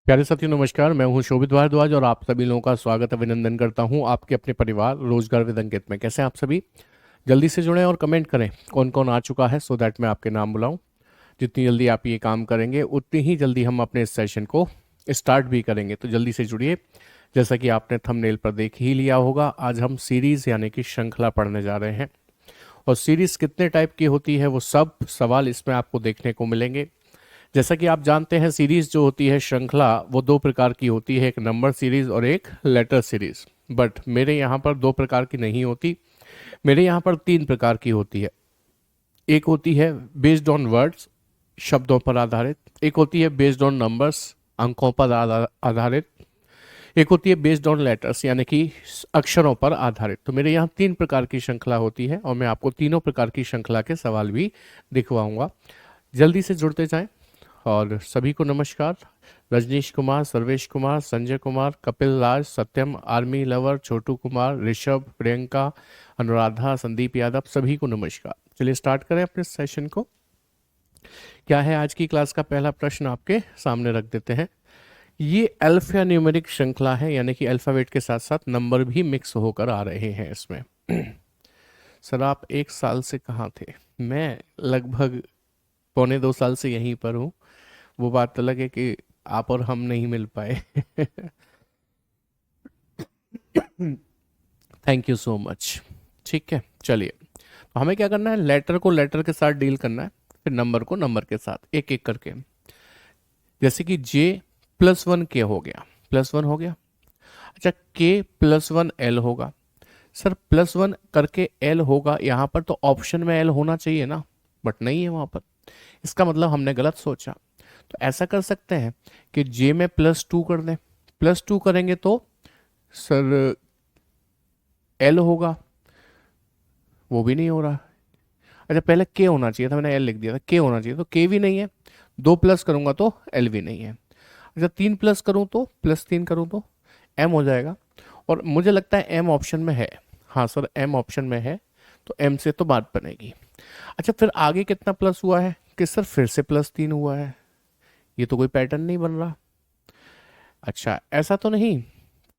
प्यारे साथियों नमस्कार। मैं हूं शोभित भारद्वाज और आप सभी लोगों का स्वागत अभिनंदन करता हूं आपके अपने परिवार रोजगार विद अंकित में। कैसे हैं आप सभी? जल्दी से जुड़ें और कमेंट करें कौन कौन आ चुका है, सो दैट मैं आपके नाम बुलाऊं। जितनी जल्दी आप ये काम करेंगे उतनी ही जल्दी हम अपने इस सेशन को स्टार्ट भी करेंगे, तो जल्दी से जुड़िए। जैसा कि आपने थंबनेल पर देख ही लिया होगा, आज हम सीरीज यानी कि श्रृंखला पढ़ने जा रहे हैं। और सीरीज कितने टाइप की होती है वो सब सवाल इसमें आपको देखने को मिलेंगे। जैसा कि आप जानते हैं, सीरीज जो होती है, श्रृंखला, वो दो प्रकार की होती है, एक नंबर सीरीज और एक लेटर सीरीज। बट मेरे यहाँ पर दो प्रकार की नहीं होती, मेरे यहाँ पर तीन प्रकार की होती है। एक होती है बेस्ड ऑन वर्ड्स, शब्दों पर आधारित। एक होती है बेस्ड ऑन नंबर्स, अंकों पर आधारित। एक होती है बेस्ड ऑन लेटर्स यानी कि अक्षरों पर आधारित। तो मेरे यहाँ तीन प्रकार की श्रृंखला होती है और मैं आपको तीनों प्रकार की श्रृंखला के सवाल भी दिखवाऊंगा। जल्दी से जुड़ते जाएं। और सभी को नमस्कार। रजनीश कुमार, सर्वेश कुमार, संजय कुमार, कपिल राज, सत्यम, आर्मी लवर, छोटू कुमार, ऋषभ, प्रियंका, अनुराधा, संदीप यादव, सभी को नमस्कार। चलिए स्टार्ट करें अपने सेशन को। क्या है आज की क्लास का पहला प्रश्न, आपके सामने रख देते हैं। ये अल्फा न्यूमेरिक श्रृंखला है, यानी कि अल्फाबेट के साथ साथ नंबर भी मिक्स होकर आ रहे हैं इसमें। सर आप एक साल से कहाँ थे? मैं लगभग 1.25 साल से यहीं पर हूँ। वो बात अलग है कि आप और हम नहीं मिल पाए। Thank you so much. ठीक है, चलिए। तो हमें क्या करना है, लेटर को लेटर के साथ डील करना है, फिर नंबर को नंबर के साथ एक एक करके। जैसे कि J +1 K हो गया, +1 हो गया। अच्छा, K +1 L होगा। सर +1 करके L होगा, यहाँ पर तो ऑप्शन में L होना चाहिए ना, बट नहीं है वहाँ पर। इसका मतलब हमने गलत सोचा। तो ऐसा कर सकते हैं कि J में +2 कर दें। +2 करेंगे तो सर L होगा, वो भी नहीं हो रहा। अच्छा, पहले K होना चाहिए था, मैंने L लिख दिया था, K होना चाहिए, तो K भी नहीं है। 2 प्लस करूंगा तो L भी नहीं है। अच्छा, 3 प्लस करूं तो +3 करूं तो M हो जाएगा। और मुझे लगता है M ऑप्शन में है। हाँ सर, M ऑप्शन में है, तो M से तो बात बनेगी। अच्छा, फिर आगे कितना प्लस हुआ है कि सर फिर से +3 हुआ है। ये तो कोई पैटर्न नहीं बन रहा। अच्छा, ऐसा तो नहीं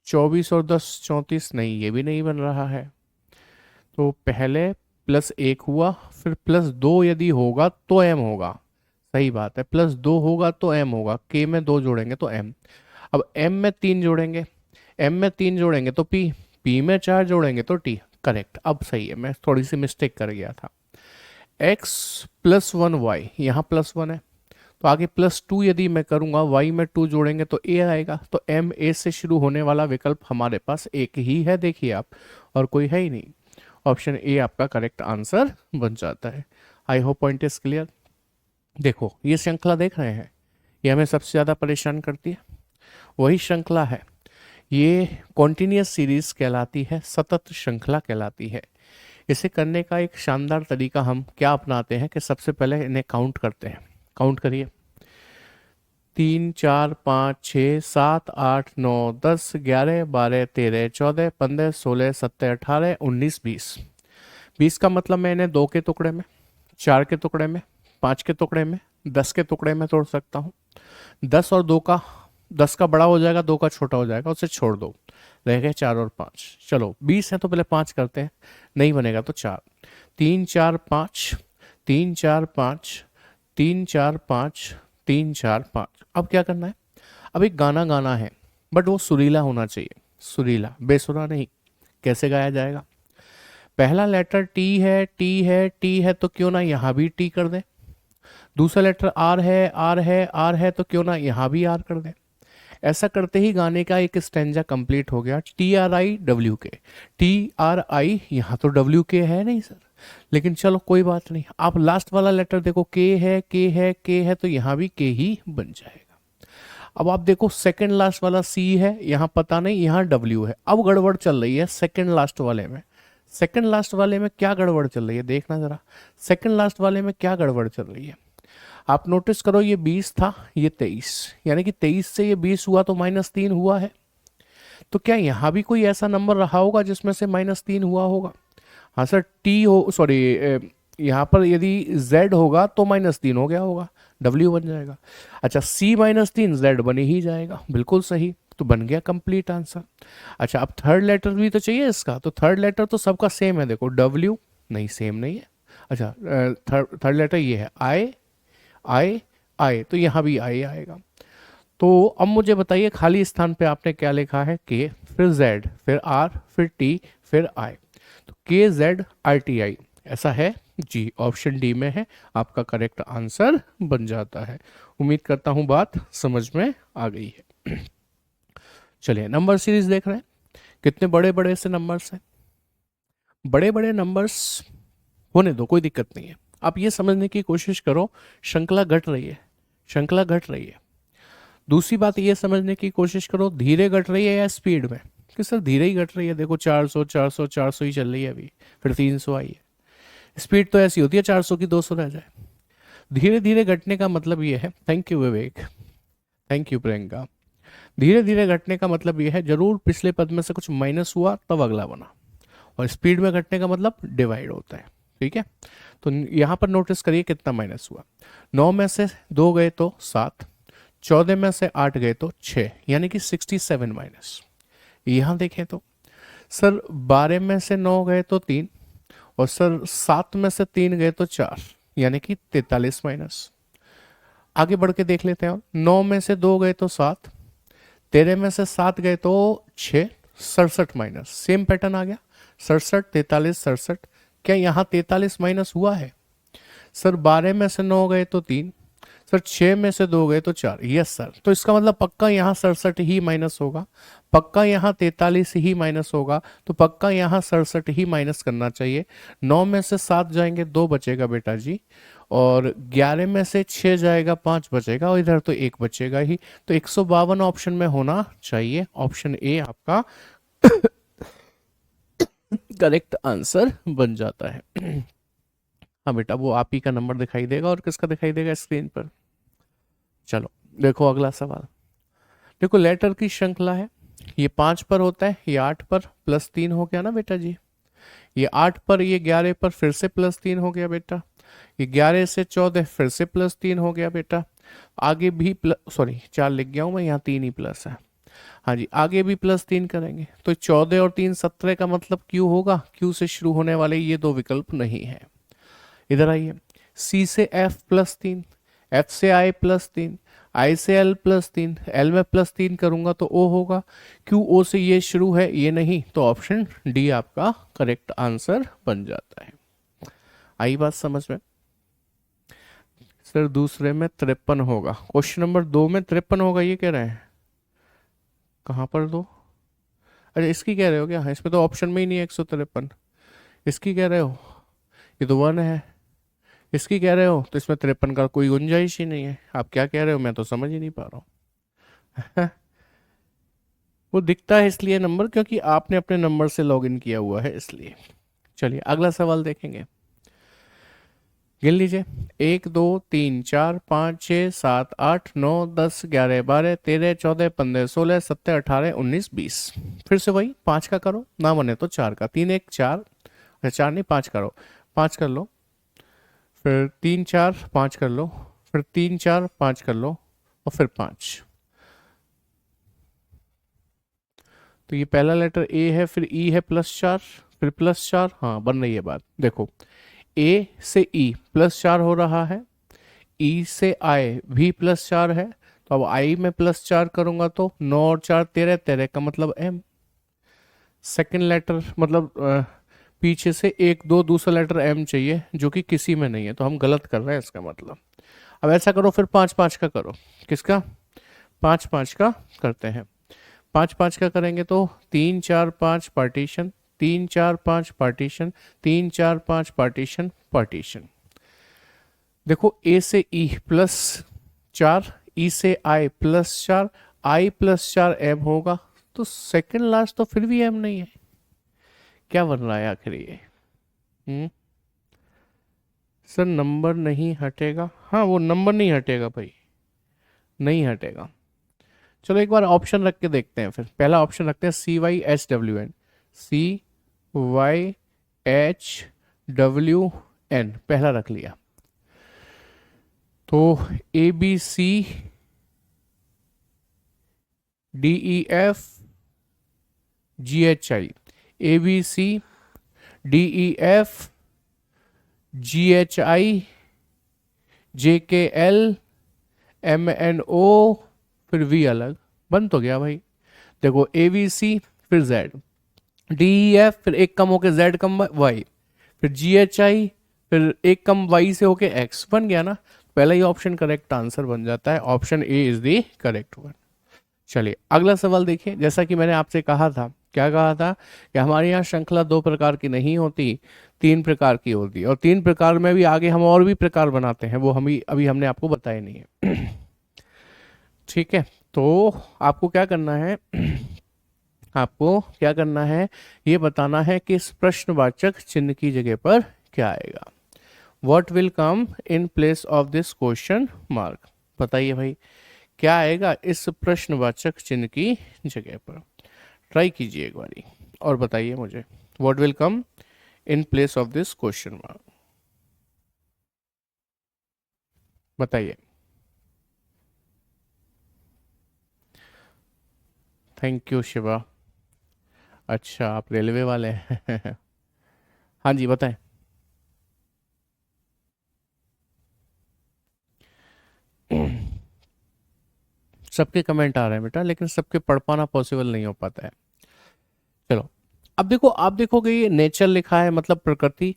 24 और 10 34, नहीं ये भी नहीं बन रहा है। तो पहले +1 हुआ, फिर +2 यदि होगा तो M होगा। सही बात है, +2 होगा तो M होगा। K में 2 जोड़ेंगे तो M। अब M में 3 जोड़ेंगे, M में 3 जोड़ेंगे तो P, P में 4 जोड़ेंगे तो T। करेक्ट, अब सही है, मैं थोड़ी सी मिस्टेक कर गया था। X +1 Y, यहाँ +1 है, तो आगे +2 यदि मैं करूंगा, Y में 2 जोड़ेंगे तो A आएगा। तो M A से शुरू होने वाला विकल्प हमारे पास एक ही है, देखिए आप, और कोई है ही नहीं। ऑप्शन ए आपका करेक्ट आंसर बन जाता है। आई होप पॉइंट इज क्लियर। देखो ये श्रृंखला देख रहे हैं, ये हमें सबसे ज़्यादा परेशान करती है, वही श्रृंखला है। ये कॉन्टिन्यूस सीरीज कहलाती है, सतत श्रृंखला कहलाती है। इसे करने का एक शानदार तरीका हम क्या अपनाते हैं कि सबसे पहले इन्हें काउंट करते हैं। काउंट करिए, 3 4 5 6 7 8 9 10 11 12 13 14 15 16 17 18 19 20। 20 का मतलब मैं इन्हें 2 के टुकड़े में, 4 के टुकड़े में, 5 के टुकड़े में, 10 के टुकड़े में तोड़ सकता हूँ। 10 और 2 का, 10 का बड़ा हो जाएगा, 2 का छोटा हो जाएगा, उसे छोड़ दो, रह गए 4 और 5। चलो 20 है तो पहले 5 करते हैं, नहीं बनेगा तो 4। 3 4 5, 3 4 5, 3 4 5, 3 4 5। अब क्या करना है, अब एक गाना गाना है, बट वो सुरीला होना चाहिए, सुरीला, बेसुरा नहीं। कैसे गाया जाएगा? पहला लेटर टी है, टी है, टी है, तो क्यों ना यहाँ भी टी कर दें। दूसरा लेटर आर है, आर है, आर है, तो क्यों ना यहाँ भी आर कर दें। ऐसा करते ही गाने का एक स्टेंजा कंप्लीट हो गया। TRIWK, TRI, यहाँ तो WK है नहीं सर, लेकिन चलो कोई बात नहीं। आप लास्ट वाला लेटर देखो, के है, के है, के है, तो यहाँ भी के ही बन जाएगा। अब आप देखो सेकंड लास्ट वाला C है, यहाँ पता नहीं, यहाँ W है। अब गड़बड़ चल रही है सेकंड लास्ट वाले में। सेकंड लास्ट वाले में क्या गड़बड़ चल रही है, देखना जरा। सेकंड लास्ट वाले में क्या गड़बड़ चल रही है, आप नोटिस करो। ये 20 था, ये 23, यानी कि 23 से ये 20 हुआ तो -3 हुआ है। तो क्या यहाँ भी कोई ऐसा नंबर रहा होगा जिसमें से -3 हुआ होगा? हाँ सर, टी हो, सॉरी, यहाँ पर यदि Z होगा तो -3 हो गया होगा, W बन जाएगा। अच्छा C-3 Z बन ही जाएगा, बिल्कुल सही, तो बन गया कंप्लीट आंसर। अच्छा अब थर्ड लेटर भी तो चाहिए इसका, तो थर्ड लेटर तो सबका सेम है, देखो W नहीं सेम नहीं है। अच्छा थर्ड लेटर ये है I, I, I, तो यहाँ भी I आएगा। तो अब मुझे बताइए खाली स्थान पे आपने क्या लिखा है, K, फिर Z, फिर R, फिर T, फिर I, तो KZRTI ऐसा है जी, ऑप्शन डी में है, आपका करेक्ट आंसर बन जाता है। उम्मीद करता हूं बात समझ में आ गई है। चलिए नंबर सीरीज देख रहे हैं, कितने बड़े बड़े से नंबर्स हैं। बड़े बड़े नंबर्स होने दो, कोई दिक्कत नहीं है। आप ये समझने की कोशिश करो श्रृंखला घट रही है, श्रृंखला घट रही है। दूसरी बात ये समझने की कोशिश करो धीरे घट रही है या स्पीड में, कि सर धीरे ही घट रही है, देखो 400 400 400 ही चल रही है अभी, फिर 300 आई है। स्पीड तो ऐसी होती है 400 की 200 रह जाए। धीरे धीरे घटने का मतलब ये है, thank you Vivek, thank you Priyanka, धीरे धीरे घटने का मतलब ये है जरूर पिछले पद में से कुछ माइनस हुआ तब अगला बना, और स्पीड में घटने का मतलब डिवाइड होता है, ठीक है। तो यहाँ पर नोटिस करिए कितना माइनस हुआ, 9 में से 2 गए तो 7, 14 में से 8 गए तो 6, यानी कि 67 माइनस। यहाँ देखें तो सर 12 में से 9 गए तो 3, और सर 7 में से 3 गए तो 4, यानी कि 43 माइनस। आगे बढ़ के देख लेते हैं, 9 में से 2 गए तो 7, 13 में से 7 गए तो 6, 67 माइनस। सेम पैटर्न आ गया, 67 43 67। क्या यहाँ 43 माइनस हुआ है? सर 12 में से 9 गए तो 3, सर 6 में से 2 गए तो 4। यस सर, तो इसका मतलब पक्का यहाँ 67 ही माइनस होगा, पक्का यहाँ 43 ही माइनस होगा, तो पक्का यहाँ 67 ही माइनस करना चाहिए। 9 में से 7 जाएंगे 2 बचेगा बेटा जी, और 11 में से 6 जाएगा 5 बचेगा, और इधर तो 1 बचेगा ही, तो 152 ऑप्शन में होना चाहिए। ऑप्शन ए आपका करेक्ट आंसर बन जाता है। हाँ बेटा, वो आप ही का नंबर दिखाई देगा, और किसका दिखाई देगा स्क्रीन पर। चलो देखो अगला सवाल, देखो लेटर की श्रृंखला है, ये 5 पर होता है, ये 8 पर, +3 हो गया ना बेटा जी, ये 8 पर, ये 11 पर, फिर से +3 हो गया बेटा, ये 11 से 14 फिर से +3 हो गया बेटा, आगे भी सॉरी 4 लिख गया हूं मैं, यहाँ 3 ही प्लस है। हाँ जी, आगे भी +3 करेंगे तो 14 और 3 17 का मतलब क्यू होगा, क्यू से शुरू होने वाले ये 2 विकल्प नहीं है। इधर आइए, सी से एफ +3, एफ से आई +3, आई से एल +3, एल में +3 करूंगा तो ओ होगा, क्यू ओ से ये शुरू है ये नहीं, तो ऑप्शन डी आपका करेक्ट आंसर बन जाता है। आई बात समझ में? सर दूसरे में 53 होगा, क्वेश्चन नंबर 2 में 53 होगा ये कह रहे हैं, कहाँ पर 2? अच्छा इसकी कह रहे हो क्या? हाँ, इसमें तो ऑप्शन में ही नहीं है 153, इसकी कह रहे हो? ये तो 1 है। इसकी कह रहे हो तो इसमें 53 का कोई गुंजाइश ही नहीं है। आप क्या कह रहे हो मैं तो समझ ही नहीं पा रहा हूँ। वो दिखता है इसलिए नंबर, क्योंकि आपने अपने नंबर से लॉगिन किया हुआ है इसलिए। चलिए अगला सवाल देखेंगे, गिन लीजिए, 1 2 3 4 5 6 7 8 9 10 11 12 13 14 15 16 17 18 19 20। फिर से वही 5 का करो, ना बने तो 4 का, 3 1 4, 4 नहीं 5 करो, 5 कर लो, फिर 3 4 5 कर लो, फिर 3 4 5 कर लो, और फिर 5। तो ये पहला लेटर ए है, फिर ई है +4, फिर +4, हाँ बन रही है बात। देखो ए से ई +4 हो रहा है, ई से आई भी +4 है, तो अब आई में +4 करूंगा तो 9 और 4 13, 13 का मतलब एम। सेकेंड लेटर मतलब पीछे से 1 2 दूसरा लेटर एम चाहिए, जो कि किसी में नहीं है, तो हम गलत कर रहे हैं इसका मतलब। अब ऐसा करो फिर 5 5 का करो, किसका? 5 5 का करते हैं। 5 5 का करेंगे तो 3 4 5 पार्टीशन, 3 4 5 पार्टीशन, 3 4 5 पार्टीशन पार्टीशन। देखो ए से ई +4, ई से आई +4, आई +4 एम होगा, तो सेकंड लास्ट तो फिर भी एम नहीं है। क्या बन रहा है आखिर ये? सर नंबर नहीं हटेगा, हाँ वो नंबर नहीं हटेगा भाई, नहीं हटेगा। चलो एक बार ऑप्शन रख के देखते हैं, फिर पहला ऑप्शन रखते हैं CYHWN, CYHWN पहला रख लिया। तो A B C D E F G H I, A B C D E F G H I J K L M N O फिर वी अलग, बन तो गया भाई। देखो ए बी सी फिर जेड, डी ई एफ फिर एक कम होके जेड कम वाई, फिर जी एच आई फिर एक कम वाई से होके एक्स, बन गया ना। पहला ही ऑप्शन करेक्ट आंसर बन जाता है, option A is the correct one. चलिए अगला सवाल देखिए। जैसा कि मैंने आपसे कहा था, क्या कहा था कि हमारे यहाँ श्रृंखला दो प्रकार की नहीं होती, तीन प्रकार की होती है, और तीन प्रकार में भी आगे हम और भी प्रकार बनाते हैं, वो हम अभी हमने आपको बताए नहीं है। ठीक है, तो आपको क्या करना है, आपको क्या करना है, ये बताना है कि इस प्रश्नवाचक चिन्ह की जगह पर क्या आएगा। What will come in place of this question mark, बताइए भाई क्या आएगा इस प्रश्नवाचक चिन्ह की जगह पर। ट्राई कीजिए एक बारी और बताइए मुझे, what will come in place of this question mark, बताइए। Thank you Shiva. अच्छा आप रेलवे वाले हैं। हाँ जी बताएं। सबके कमेंट आ रहे हैं बेटा, लेकिन सबके पढ़ पाना पॉसिबल नहीं हो पाता है। चलो अब देखो, आप देखोगे ये नेचर लिखा है मतलब प्रकृति,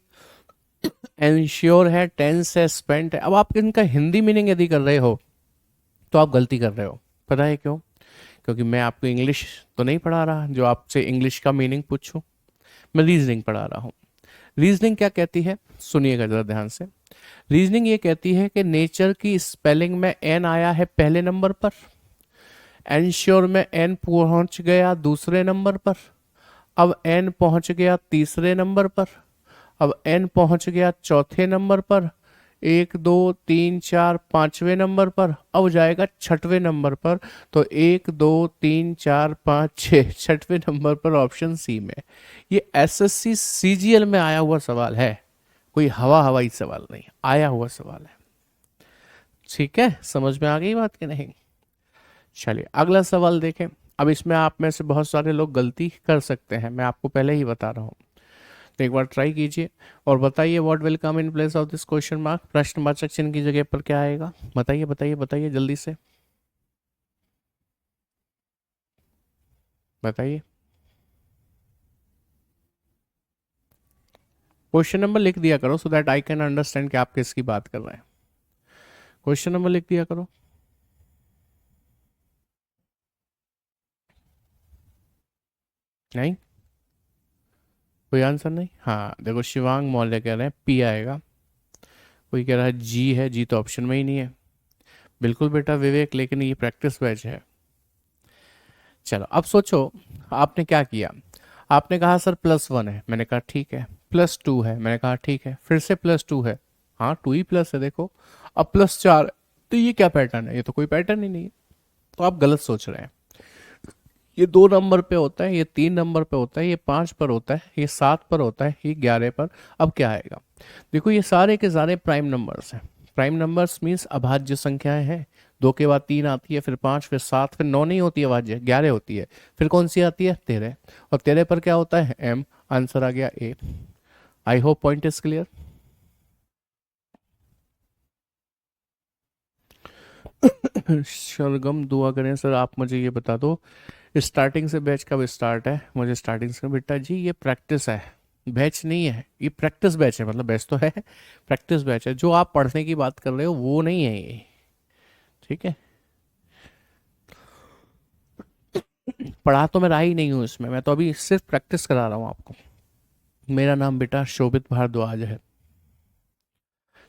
एंश्योर है, टेंस है, स्पेंट है। अब आप इनका हिंदी मीनिंग यदि कर रहे हो तो आप गलती कर रहे हो। पता है क्यों? क्योंकि मैं आपको इंग्लिश तो नहीं पढ़ा रहा जो आपसे इंग्लिश का मीनिंग पूछूं, मैं रीजनिंग पढ़ा रहा हूँ। रीजनिंग क्या कहती है, सुनिएगा जरा ध्यान से। रीजनिंग ये कहती है कि नेचर की स्पेलिंग में एन आया है पहले नंबर पर, एंश्योर में एन पहुंच गया दूसरे नंबर पर, अब एन पहुंच गया तीसरे नंबर पर, अब एन पहुंच गया चौथे नंबर पर, एक दो तीन चार पांचवें नंबर पर, अब जाएगा छठवें नंबर पर। तो एक दो तीन चार पाँच छः, छठवें नंबर पर ऑप्शन सी में। ये एसएससी सीजीएल में आया हुआ सवाल है, कोई हवाई सवाल नहीं, आया हुआ सवाल है। ठीक है, समझ में आ गई बात कि नहीं? चलिए अगला सवाल देखें। अब इसमें आप में से बहुत सारे लोग गलती कर सकते हैं, मैं आपको पहले ही बता रहा हूँ, तो एक बार ट्राई कीजिए और बताइए what will come in place of this question mark, प्रश्नवाचक चिन्ह की जगह पर क्या आएगा, बताइए बताइए बताइए जल्दी से बताइए। क्वेश्चन नंबर लिख दिया करो so that I can understand कि आप किसकी बात कर रहे हैं। क्वेश्चन नंबर लिख दिया करो। नहीं, कोई आंसर नहीं। हाँ देखो शिवांग मौर्य कह रहे हैं पी आएगा, कोई कह रहा है जी है, जी तो ऑप्शन में ही नहीं है। बिल्कुल बेटा विवेक, लेकिन ये प्रैक्टिस बैच है। चलो अब सोचो आपने क्या किया, आपने कहा सर +1 है, मैंने कहा ठीक है, +2 है, मैंने कहा ठीक है, फिर से +2 है, हाँ 2 ही प्लस है देखो, अब +4 है। तो ये क्या पैटर्न है, ये तो कोई पैटर्न ही नहीं है। तो आप गलत सोच रहे हैं। ये 2 नंबर पे होता है, ये 3 नंबर पे होता है, ये 5 पर होता है, ये 7 पर होता है, ये 11 पर। अब क्या आएगा, देखो ये सारे के सारे प्राइम नंबर्स हैं। प्राइम नंबर्स मीन्स अभाज्य संख्याएं हैं। 2 के बाद 3 आती है, फिर 5, फिर 7, फिर 9 नहीं होती है अभाज्य, 11 होती है। फिर कौन सी आती है, 13। और 13 पर क्या होता है, एम। आंसर आ गया A. I hope point is clear. Sargam दुआ करें सर, आप मुझे ये बता दो स्टार्टिंग से बैच कब स्टार्ट है। मुझे स्टार्टिंग से, बेटा जी ये प्रैक्टिस है, बैच नहीं है, ये प्रैक्टिस बैच है। मतलब बैच तो है, प्रैक्टिस बैच है। जो आप पढ़ने की बात कर रहे हो वो नहीं है ये, ठीक है। पढ़ा तो मैं रहा ही नहीं हूँ इसमें, मैं तो अभी सिर्फ प्रैक्टिस करा रहा हूँ आपको। मेरा नाम बेटा शोभित भारद्वाज है।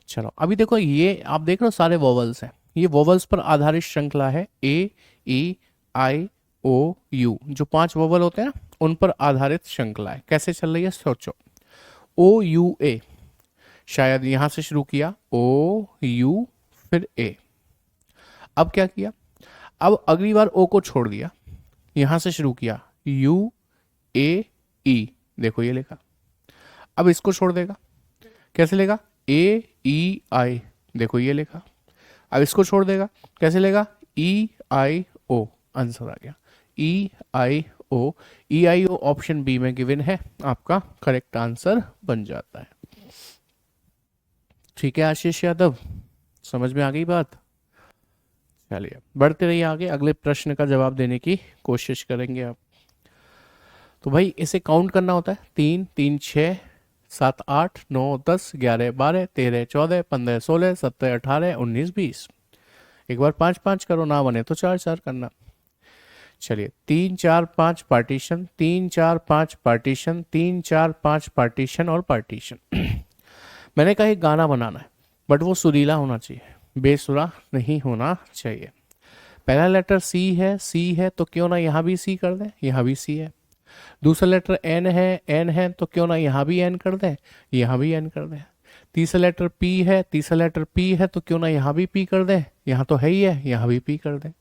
चलो अभी देखो, ये आप देख रहे हो सारे वोवल्स हैं, ये वोवल्स पर आधारित श्रृंखला है। ए ई आई ओ यू, जो 5 वोवल होते हैं ना, उन पर आधारित श्रृंखला है। कैसे चल रही है सोचो। ओ यू ए, शायद यहां से शुरू किया, ओ यू फिर ए। अब क्या किया, अब अगली बार ओ को छोड़ दिया, यहां से शुरू किया, यू ए ई, देखो ये लिखा। अब इसको छोड़ देगा, कैसे लेगा, ए ई आई, देखो ये लिखा। अब इसको छोड़ देगा, कैसे लेगा, ई आई ओ, आंसर आ गया ई आई ओ। ई आई ओ ऑप्शन बी में गिवन है, आपका करेक्ट आंसर बन जाता है। ठीक है आशीष यादव, समझ में आ गई बात। चलिए बढ़ते रहिए आगे, अगले प्रश्न का जवाब देने की कोशिश करेंगे आप। तो भाई इसे काउंट करना होता है, 3 3 6 7 8 9 10 11 12 13 14 15 16 17 18 19 20। एक बार 5 5 करो, ना बने तो 4 4 करना। चलिए 3 4 5 पार्टीशन, 3 4 5 पार्टीशन, 3 4 5 पार्टीशन और पार्टीशन। मैंने कहा एक गाना बनाना है, बट वो सुरीला होना चाहिए, बेसुरा नहीं होना चाहिए। पहला लेटर सी है, सी है तो क्यों ना यहाँ भी सी कर दें, यहाँ भी सी है। दूसरा लेटर एन है, एन है तो क्यों ना यहाँ भी एन कर दें, यहाँ भी एन कर दें। तीसरा लेटर पी है, तीसरा लेटर पी है तो क्यों ना यहाँ भी पी कर दें, यहाँ तो है ही है, यहाँ भी पी कर दें।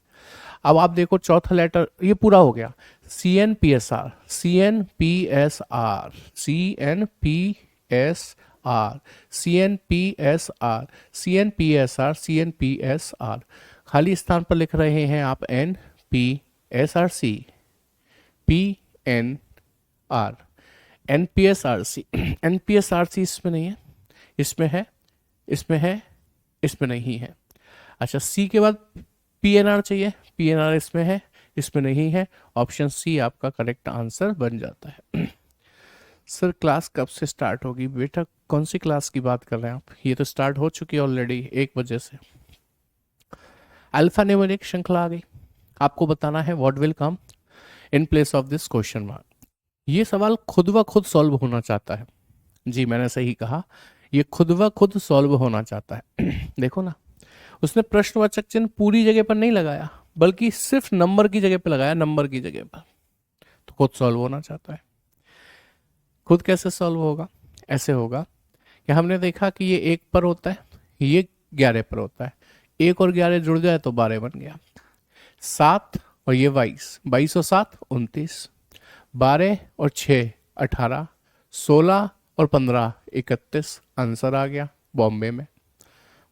अब आप देखो चौथा लेटर, ये पूरा हो गया, C N P S R, C N P S R, C N P S R, C N P S R, C N P S R, C N P S R. खाली स्थान पर लिख रहे हैं आप N P S R C, P N R, N P S R C. N P S R C इसमें नहीं है, इसमें है, इसमें है, इसमें नहीं है। अच्छा सी के बाद पी एन आर चाहिए, पी एन आर इसमें है, इसमें नहीं है। ऑप्शन सी आपका करेक्ट आंसर बन जाता है। सर क्लास कब से स्टार्ट होगी, बेटा कौन सी क्लास की बात कर रहे हैं आप, ये तो स्टार्ट हो चुकी है ऑलरेडी 1 बजे से। अल्फा न्यूमेरिक श्रृंखला आ गई, आपको बताना है what will come in place of this question mark. ये सवाल खुद व खुद सॉल्व होना चाहता है, जी मैंने सही कहा, ये खुद व खुद सॉल्व होना चाहता है। देखो ना, उसने प्रश्नवाचक चिन्ह पूरी जगह पर नहीं लगाया, बल्कि सिर्फ नंबर की जगह पर लगाया, नंबर की जगह पर, तो खुद सॉल्व होना चाहता है। खुद कैसे सॉल्व होगा, ऐसे होगा कि हमने देखा कि ये 1 पर होता है, ये 11 पर होता है, 1 और 11 जुड़ जाए तो 12 बन गया, 7 और ये 22, 22 और 7 29, 12 और 6 18, 16 और 15 31, आंसर आ गया बॉम्बे में।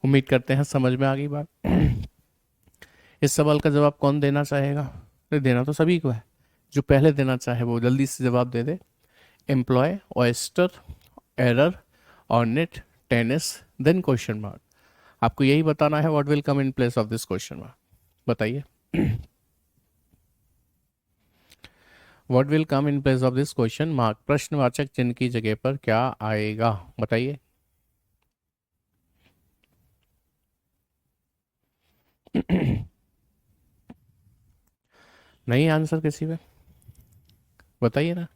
उम्मीद करते हैं समझ में आ गई बात। इस सवाल का जवाब कौन देना चाहेगा, देना तो सभी को है, जो पहले देना चाहे वो जल्दी से जवाब दे दे। Employ, oyster, error, ornate, tennis, then question mark. आपको यही बताना है what will come in place of this question mark, बताइए। What will come in place of this question mark, प्रश्नवाचक चिन्ह की जगह पर क्या आएगा, बताइए। नहीं आंसर किसी में, बताइए ना।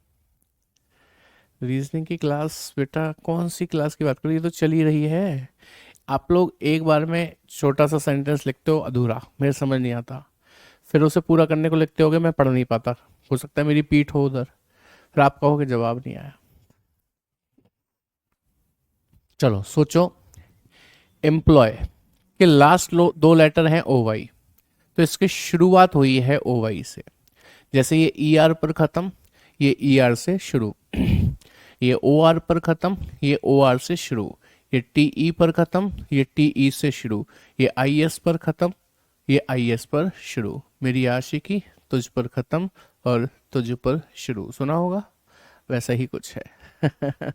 रीजनिंग की क्लास, बेटा कौन सी क्लास की बात करो, ये तो चल ही रही है। आप लोग एक बार में छोटा सा सेंटेंस लिखते हो अधूरा, मेरे समझ नहीं आता, फिर उसे पूरा करने को लिखते होगे, मैं पढ़ नहीं पाता, हो सकता है मेरी पीठ हो उधर, फिर आप कहोगे जवाब नहीं आया। चलो सोचो, एम्प्लॉय के लास्ट 2 लेटर हैं ओ वाई, तो इसकी शुरुआत हुई है ओ वाई से, जैसे ये ई आर पर खत्म, ये ई आर से शुरू, ये ओ आर पर खत्म, ये ओ आर से शुरू, ये टी ई पर खत्म, ये टी ई से शुरू, ये आई एस पर खत्म, ये आई एस पर शुरू। मेरी आशिकी तुझ पर खत्म और तुझ पर शुरू, सुना होगा, वैसा ही कुछ है।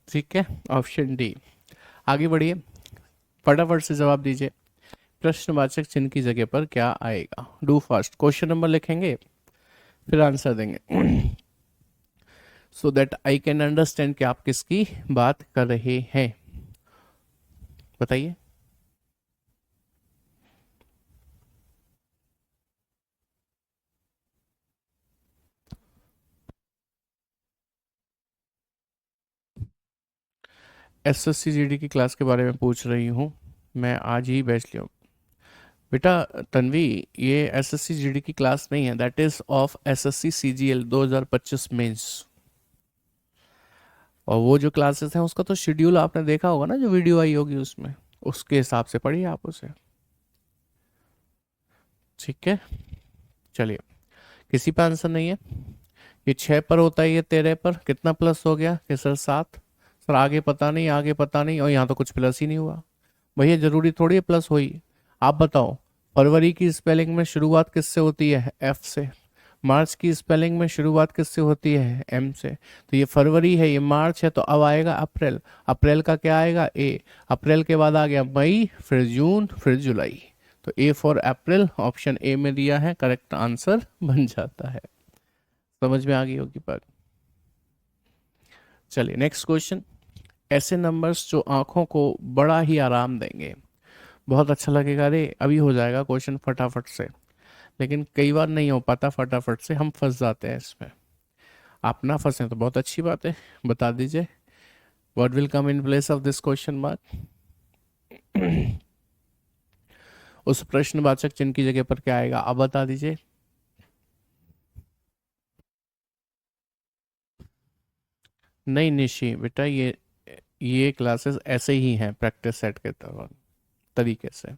ठीक है, ऑप्शन डी। आगे बढ़िए, फटाफट से जवाब दीजिए, प्रश्नवाचक चिन्ह की जगह पर क्या आएगा, डू फास्ट, क्वेश्चन नंबर लिखेंगे फिर आंसर देंगे, so that I can understand कि आप किसकी बात कर रहे हैं, बताइए। एसएससी जीडी की क्लास के बारे में पूछ रही हूँ, मैं आज ही बैच लिया। बेटा तन्वी, ये एसएससी जीडी की क्लास नहीं है, that is of SSC CGL 2025 mains. और वो जो क्लासेस हैं उसका तो शेड्यूल आपने देखा होगा ना, जो वीडियो आई होगी उसमें, उसके हिसाब से पढ़िए आप उसे, ठीक है। चलिए, किसी पे आंसर नहीं है, ये 6 पर होता है, ये 13 पर, कितना प्लस हो गया कि सर 7, सर आगे पता नहीं, आगे पता नहीं, और यहाँ तो कुछ प्लस ही नहीं हुआ, भैया जरूरी थोड़ी है प्लस हो ही। आप बताओ, फरवरी की स्पेलिंग में शुरुआत किससे होती है? एफ से। मार्च की स्पेलिंग में शुरुआत किससे होती है? एम से। तो ये फरवरी है, ये मार्च है, तो अब आएगा अप्रैल। अप्रैल का क्या आएगा? ए। अप्रैल के बाद आ गया मई, फिर जून, फिर जुलाई। तो A for April option A में दिया है, करेक्ट आंसर बन जाता है। समझ में आ गई होगी बात। चलिए नेक्स्ट क्वेश्चन। ऐसे नंबर्स जो आंखों को बड़ा ही आराम देंगे, बहुत अच्छा लगेगा, अरे अभी हो जाएगा क्वेश्चन फटाफट से, लेकिन कई बार नहीं हो पाता फटाफट से, हम फंस जाते हैं इसमें। आप ना फंसे तो बहुत अच्छी बात है, बता दीजिए what will come in place of this question mark. उस प्रश्नवाचक चिन्ह की जगह पर क्या आएगा, आप बता दीजिए। नहीं निशी बेटा, ये क्लासेस ऐसे ही हैं प्रैक्टिस सेट के तरीके से।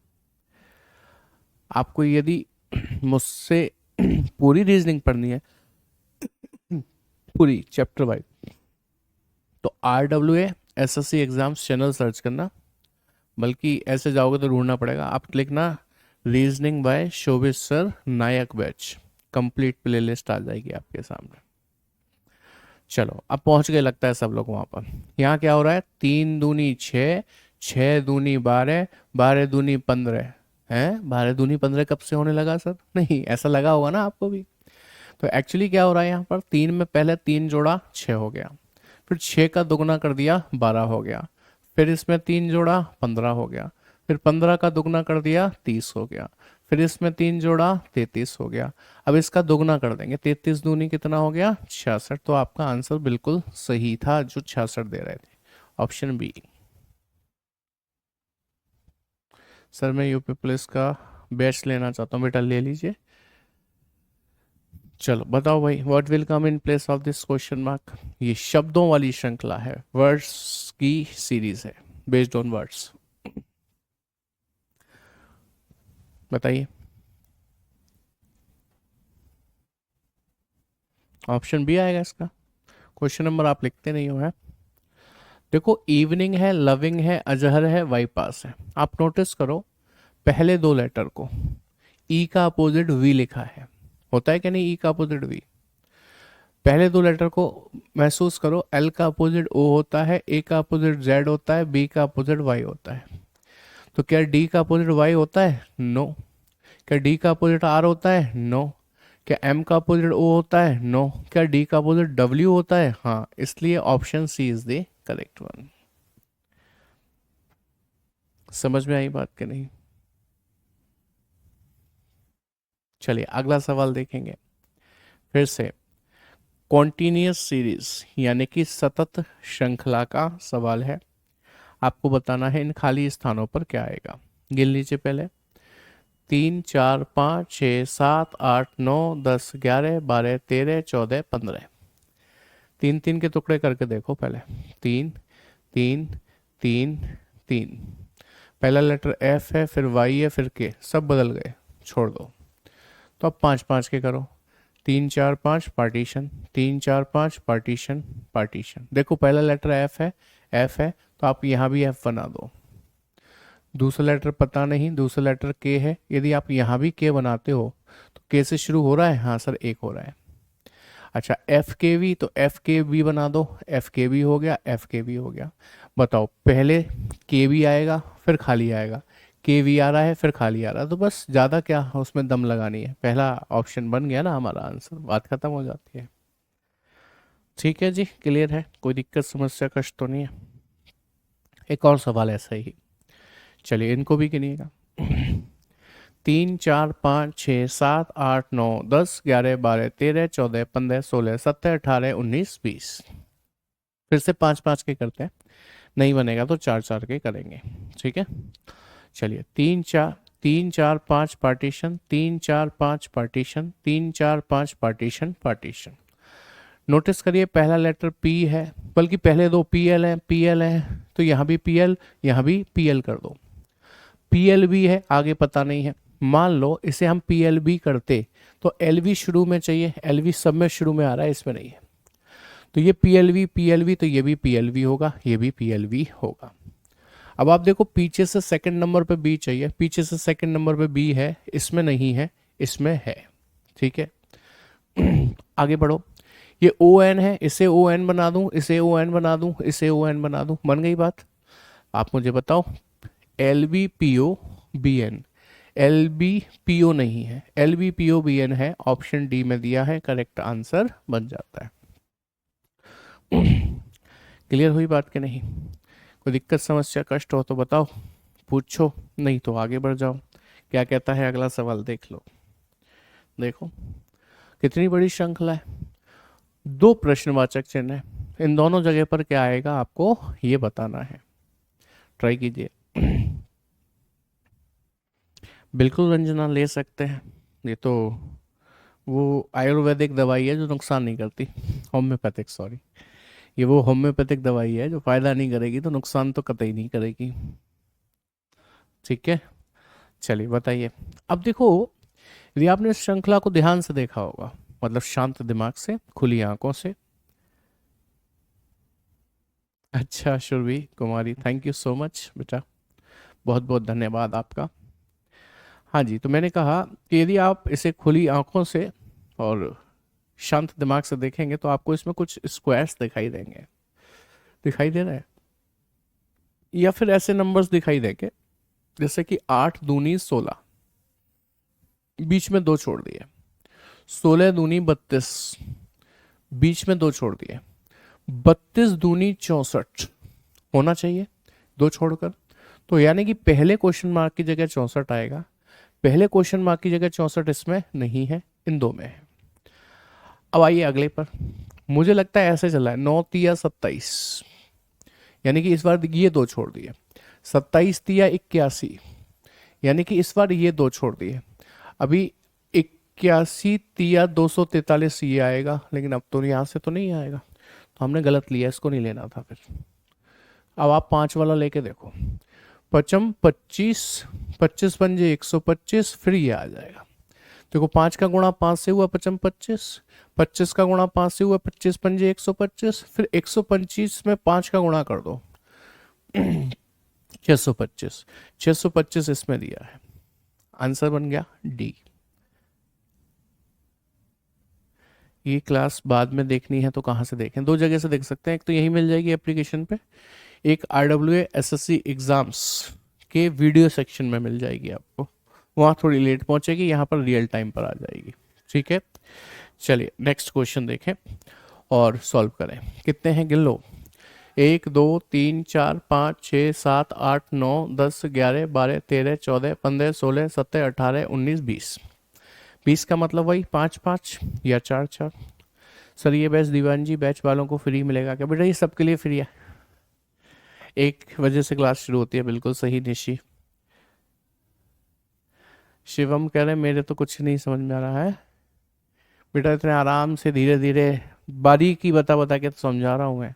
आपको यदि मुझसे पूरी रीजनिंग पढ़नी है, पूरी चैप्टर वाइज, तो RWA SSC exams channel search करना, बल्कि ऐसे जाओगे तो ढूंढना पड़ेगा, आप लिखना reasoning by Shobhit sir Nayak batch, complete playlist आ जाएगी आपके सामने। चलो अब पहुंच गए लगता है सब लोग वहां पर। यहाँ क्या हो रहा है? 3 दूनी 6, 6 दूनी 12, 12 दूनी 15 है। 12 दूनी 15 कब से होने लगा सर? नहीं, ऐसा लगा होगा ना आपको भी। तो एक्चुअली क्या हो रहा है यहाँ पर, 3 में पहले 3 जोड़ा 6 हो गया, फिर 6 का दुगना कर दिया 12 हो गया, फिर इसमें 3 जोड़ा 15 हो गया, फिर 15 का दुगना कर दिया 30 हो गया, फिर इसमें 3 जोड़ा 33 हो गया। अब इसका दुगना कर देंगे, 33 दूनी कितना हो गया? 66। तो आपका आंसर बिल्कुल सही था जो 66 दे रहे थे, ऑप्शन बी। सर मैं यूपी पुलिस का बैच लेना चाहता हूँ, बेटा ले लीजिए। चलो बताओ भाई, what will come in place of this question mark. ये शब्दों वाली श्रृंखला है, वर्ड्स की सीरीज है, बेस्ड ऑन वर्ड्स। बताइए। ऑप्शन बी आएगा इसका। क्वेश्चन नंबर आप लिखते नहीं हो है। देखो, इवनिंग है, लविंग है, अजहर है, वाई पास है। आप नोटिस करो पहले दो लेटर को, ई का अपोजिट वी लिखा है, होता है कि नहीं? ई का अपोजिट वी। पहले दो लेटर को महसूस करो, एल का अपोजिट ओ होता है, ए का अपोजिट जेड होता है, बी का अपोजिट वाई होता है। तो क्या डी का अपोजिट वाई होता है? नो। क्या डी का अपोजिट आर होता है? नो। क्या एम का अपोजिट ओ होता है? नो। क्या डी का अपोजिट डब्ल्यू होता है? हाँ, इसलिए option C is the correct one. समझ में आई बात कि नहीं? चलिए अगला सवाल देखेंगे। फिर से कॉन्टिन्यूस सीरीज यानी कि सतत श्रृंखला का सवाल है। आपको बताना है इन खाली स्थानों पर क्या आएगा। गिन लीजिए पहले। 3 4 5 6 7 8 9 10 11 12 13 14 15। 3 3 के टुकड़े करके देखो पहले। 3 3 3 3। पहला लेटर एफ है, फिर वाई है, फिर के, सब बदल गए, छोड़ दो। तो अब 5 5 के करो। 3 4 5 पार्टीशन, 3 4 5 पार्टीशन, पार्टीशन। देखो पहला लेटर एफ है, एफ है, तो आप यहाँ भी एफ बना दो। दूसरा लेटर पता नहीं, दूसरा लेटर के है, यदि आप यहाँ भी के बनाते हो तो के से शुरू हो रहा है, हाँ सर एक हो रहा है। अच्छा एफ के वी, तो एफ के वी बना दो, एफ के वी हो गया, एफ के वी हो गया। बताओ पहले के वी आएगा फिर खाली आएगा, के वी आ रहा है फिर खाली आ रहा है, तो बस ज़्यादा क्या उसमें दम लगानी है, पहला ऑप्शन बन गया ना हमारा आंसर, बात खत्म हो जाती है। ठीक है जी, क्लियर है, कोई दिक्कत समस्या कष्ट तो नहीं है। एक और सवाल ऐसा ही, चलिए इनको भी गिनिएगा। 3 4 5 6 7 8 9 10 11 12 13 14 15 16 17 18 19 20। फिर से 5 5 के करते हैं, नहीं बनेगा तो 4 4 के करेंगे, ठीक है। चलिए 3 4 5 partition, 3 4 5 partition, 3 4 5 partition, partition. Notice करिए पहला लेटर पी है, बल्कि पहले दो पी एल है, पी एल है, तो यहाँ भी पी एल, यहाँ भी पी एल कर दो। पी एल बी है, आगे पता नहीं है, मान लो इसे हम पी एल बी करते तो एल वी शुरू में चाहिए, एल वी सब में शुरू में आ रहा है, इसमें नहीं है। तो ये पी एल वी, तो ये भी पी एल वी होगा, ये भी पी एल वी होगा। अब आप देखो पीछे से सेकंड नंबर पे बी चाहिए, पीछे से सेकंड नंबर पे बी है, इसमें नहीं है, इसमें है। ठीक है आगे बढ़ो। ये ओ एन है, इसे ओ एन बना दूं, इसे ओ एन बना दूं, इसे ओ एन बना दूं, बन गई बात। आप मुझे बताओ L B P O B N, L B P O नहीं है, L B P O B N है, ऑप्शन डी में दिया है, करेक्ट आंसर बन जाता है। क्लियर हुई बात कि नहीं? कोई दिक्कत समस्या कष्ट हो तो बताओ, पूछो, नहीं तो आगे बढ़ जाओ। क्या कहता है अगला सवाल, देख लो। देखो कितनी बड़ी श्रृंखला है, दो प्रश्नवाचक चिन्ह है, इन दोनों जगह पर क्या आएगा आपको ये बताना है। ट्राई कीजिए। बिल्कुल रंजना ले सकते हैं, ये तो वो आयुर्वेदिक दवाई है जो नुकसान नहीं करती, होम्योपैथिक सॉरी, ये वो होम्योपैथिक दवाई है जो फायदा नहीं करेगी तो नुकसान तो कतई नहीं करेगी। ठीक है चलिए बताइए। अब देखो यदि आपने इस श्रृंखला को ध्यान से देखा होगा, मतलब शांत दिमाग से, खुली आंखों से। अच्छा शुरवी कुमारी, थैंक यू सो मच बेटा, बहुत बहुत धन्यवाद आपका। हाँ जी, तो मैंने कहा कि यदि आप इसे खुली आंखों से और शांत दिमाग से देखेंगे तो आपको इसमें कुछ स्क्वायर्स दिखाई देंगे, दिखाई दे रहे हैं, या फिर ऐसे नंबर्स दिखाई देंगे जैसे कि 8 दूनी 16, बीच में दो छोड़ दिए, 16 दूनी 32, बीच में दो छोड़ दिए, 32 दूनी 64 होना चाहिए दो छोड़कर, तो यानी कि पहले क्वेश्चन मार्क की जगह 64 आएगा, पहले क्वेश्चन मार्क की जगह 64 इसमें नहीं है, इन दो में है। अब आइए अगले पर, मुझे लगता है ऐसे चला है, 9 तिया 27, यानी कि इस बार ये दो छोड़ दिए, 27 तिया 81, यानी कि इस बार ये दो छोड़ दिए, अभी 81 तिया 243 ये आएगा, लेकिन अब तो यहाँ से तो नहीं आएगा, तो हमने गलत लिया, इसको नहीं लेना था फिर। अब आप 5 वाला लेके देखो, पचम 25, 25 पंजे 125, फिर ये आ जाएगा। देखो 5 का गुणा 5 से हुआ पचम 25, 25 का गुणा 5 से हुआ 25 पंजे 125, फिर 125 में 5 का गुणा कर दो 625, 625 इसमें दिया है, आंसर बन गया डी। ये क्लास बाद में देखनी है तो कहाँ से देखें, दो जगह से देख सकते हैं, एक तो यही मिल जाएगी एप्लीकेशन पे, एक RWA SSC एग्जाम्स के वीडियो सेक्शन में मिल जाएगी आपको, वहाँ थोड़ी लेट पहुँचेगी, यहाँ पर रियल टाइम पर आ जाएगी। ठीक है चलिए नेक्स्ट क्वेश्चन देखें और सॉल्व करें। कितने हैं गिन लो, 1 2 3 4 5 6 7 8 9 10 11 12 13 14 15 16 17 18 19 20, 20 का मतलब वही 5 5 या 4 4। सर ये बैच दीवान जी बैच वालों को फ्री मिलेगा क्या? बेटा ये सबके लिए फ्री है, 1 बजे से क्लास शुरू होती है, बिल्कुल सही निशी। शिवम कह रहे मेरे तो कुछ नहीं समझ में आ रहा है बेटा, इतने आराम से धीरे धीरे बारीकी बता बता के तो समझा रहा हूँ मैं,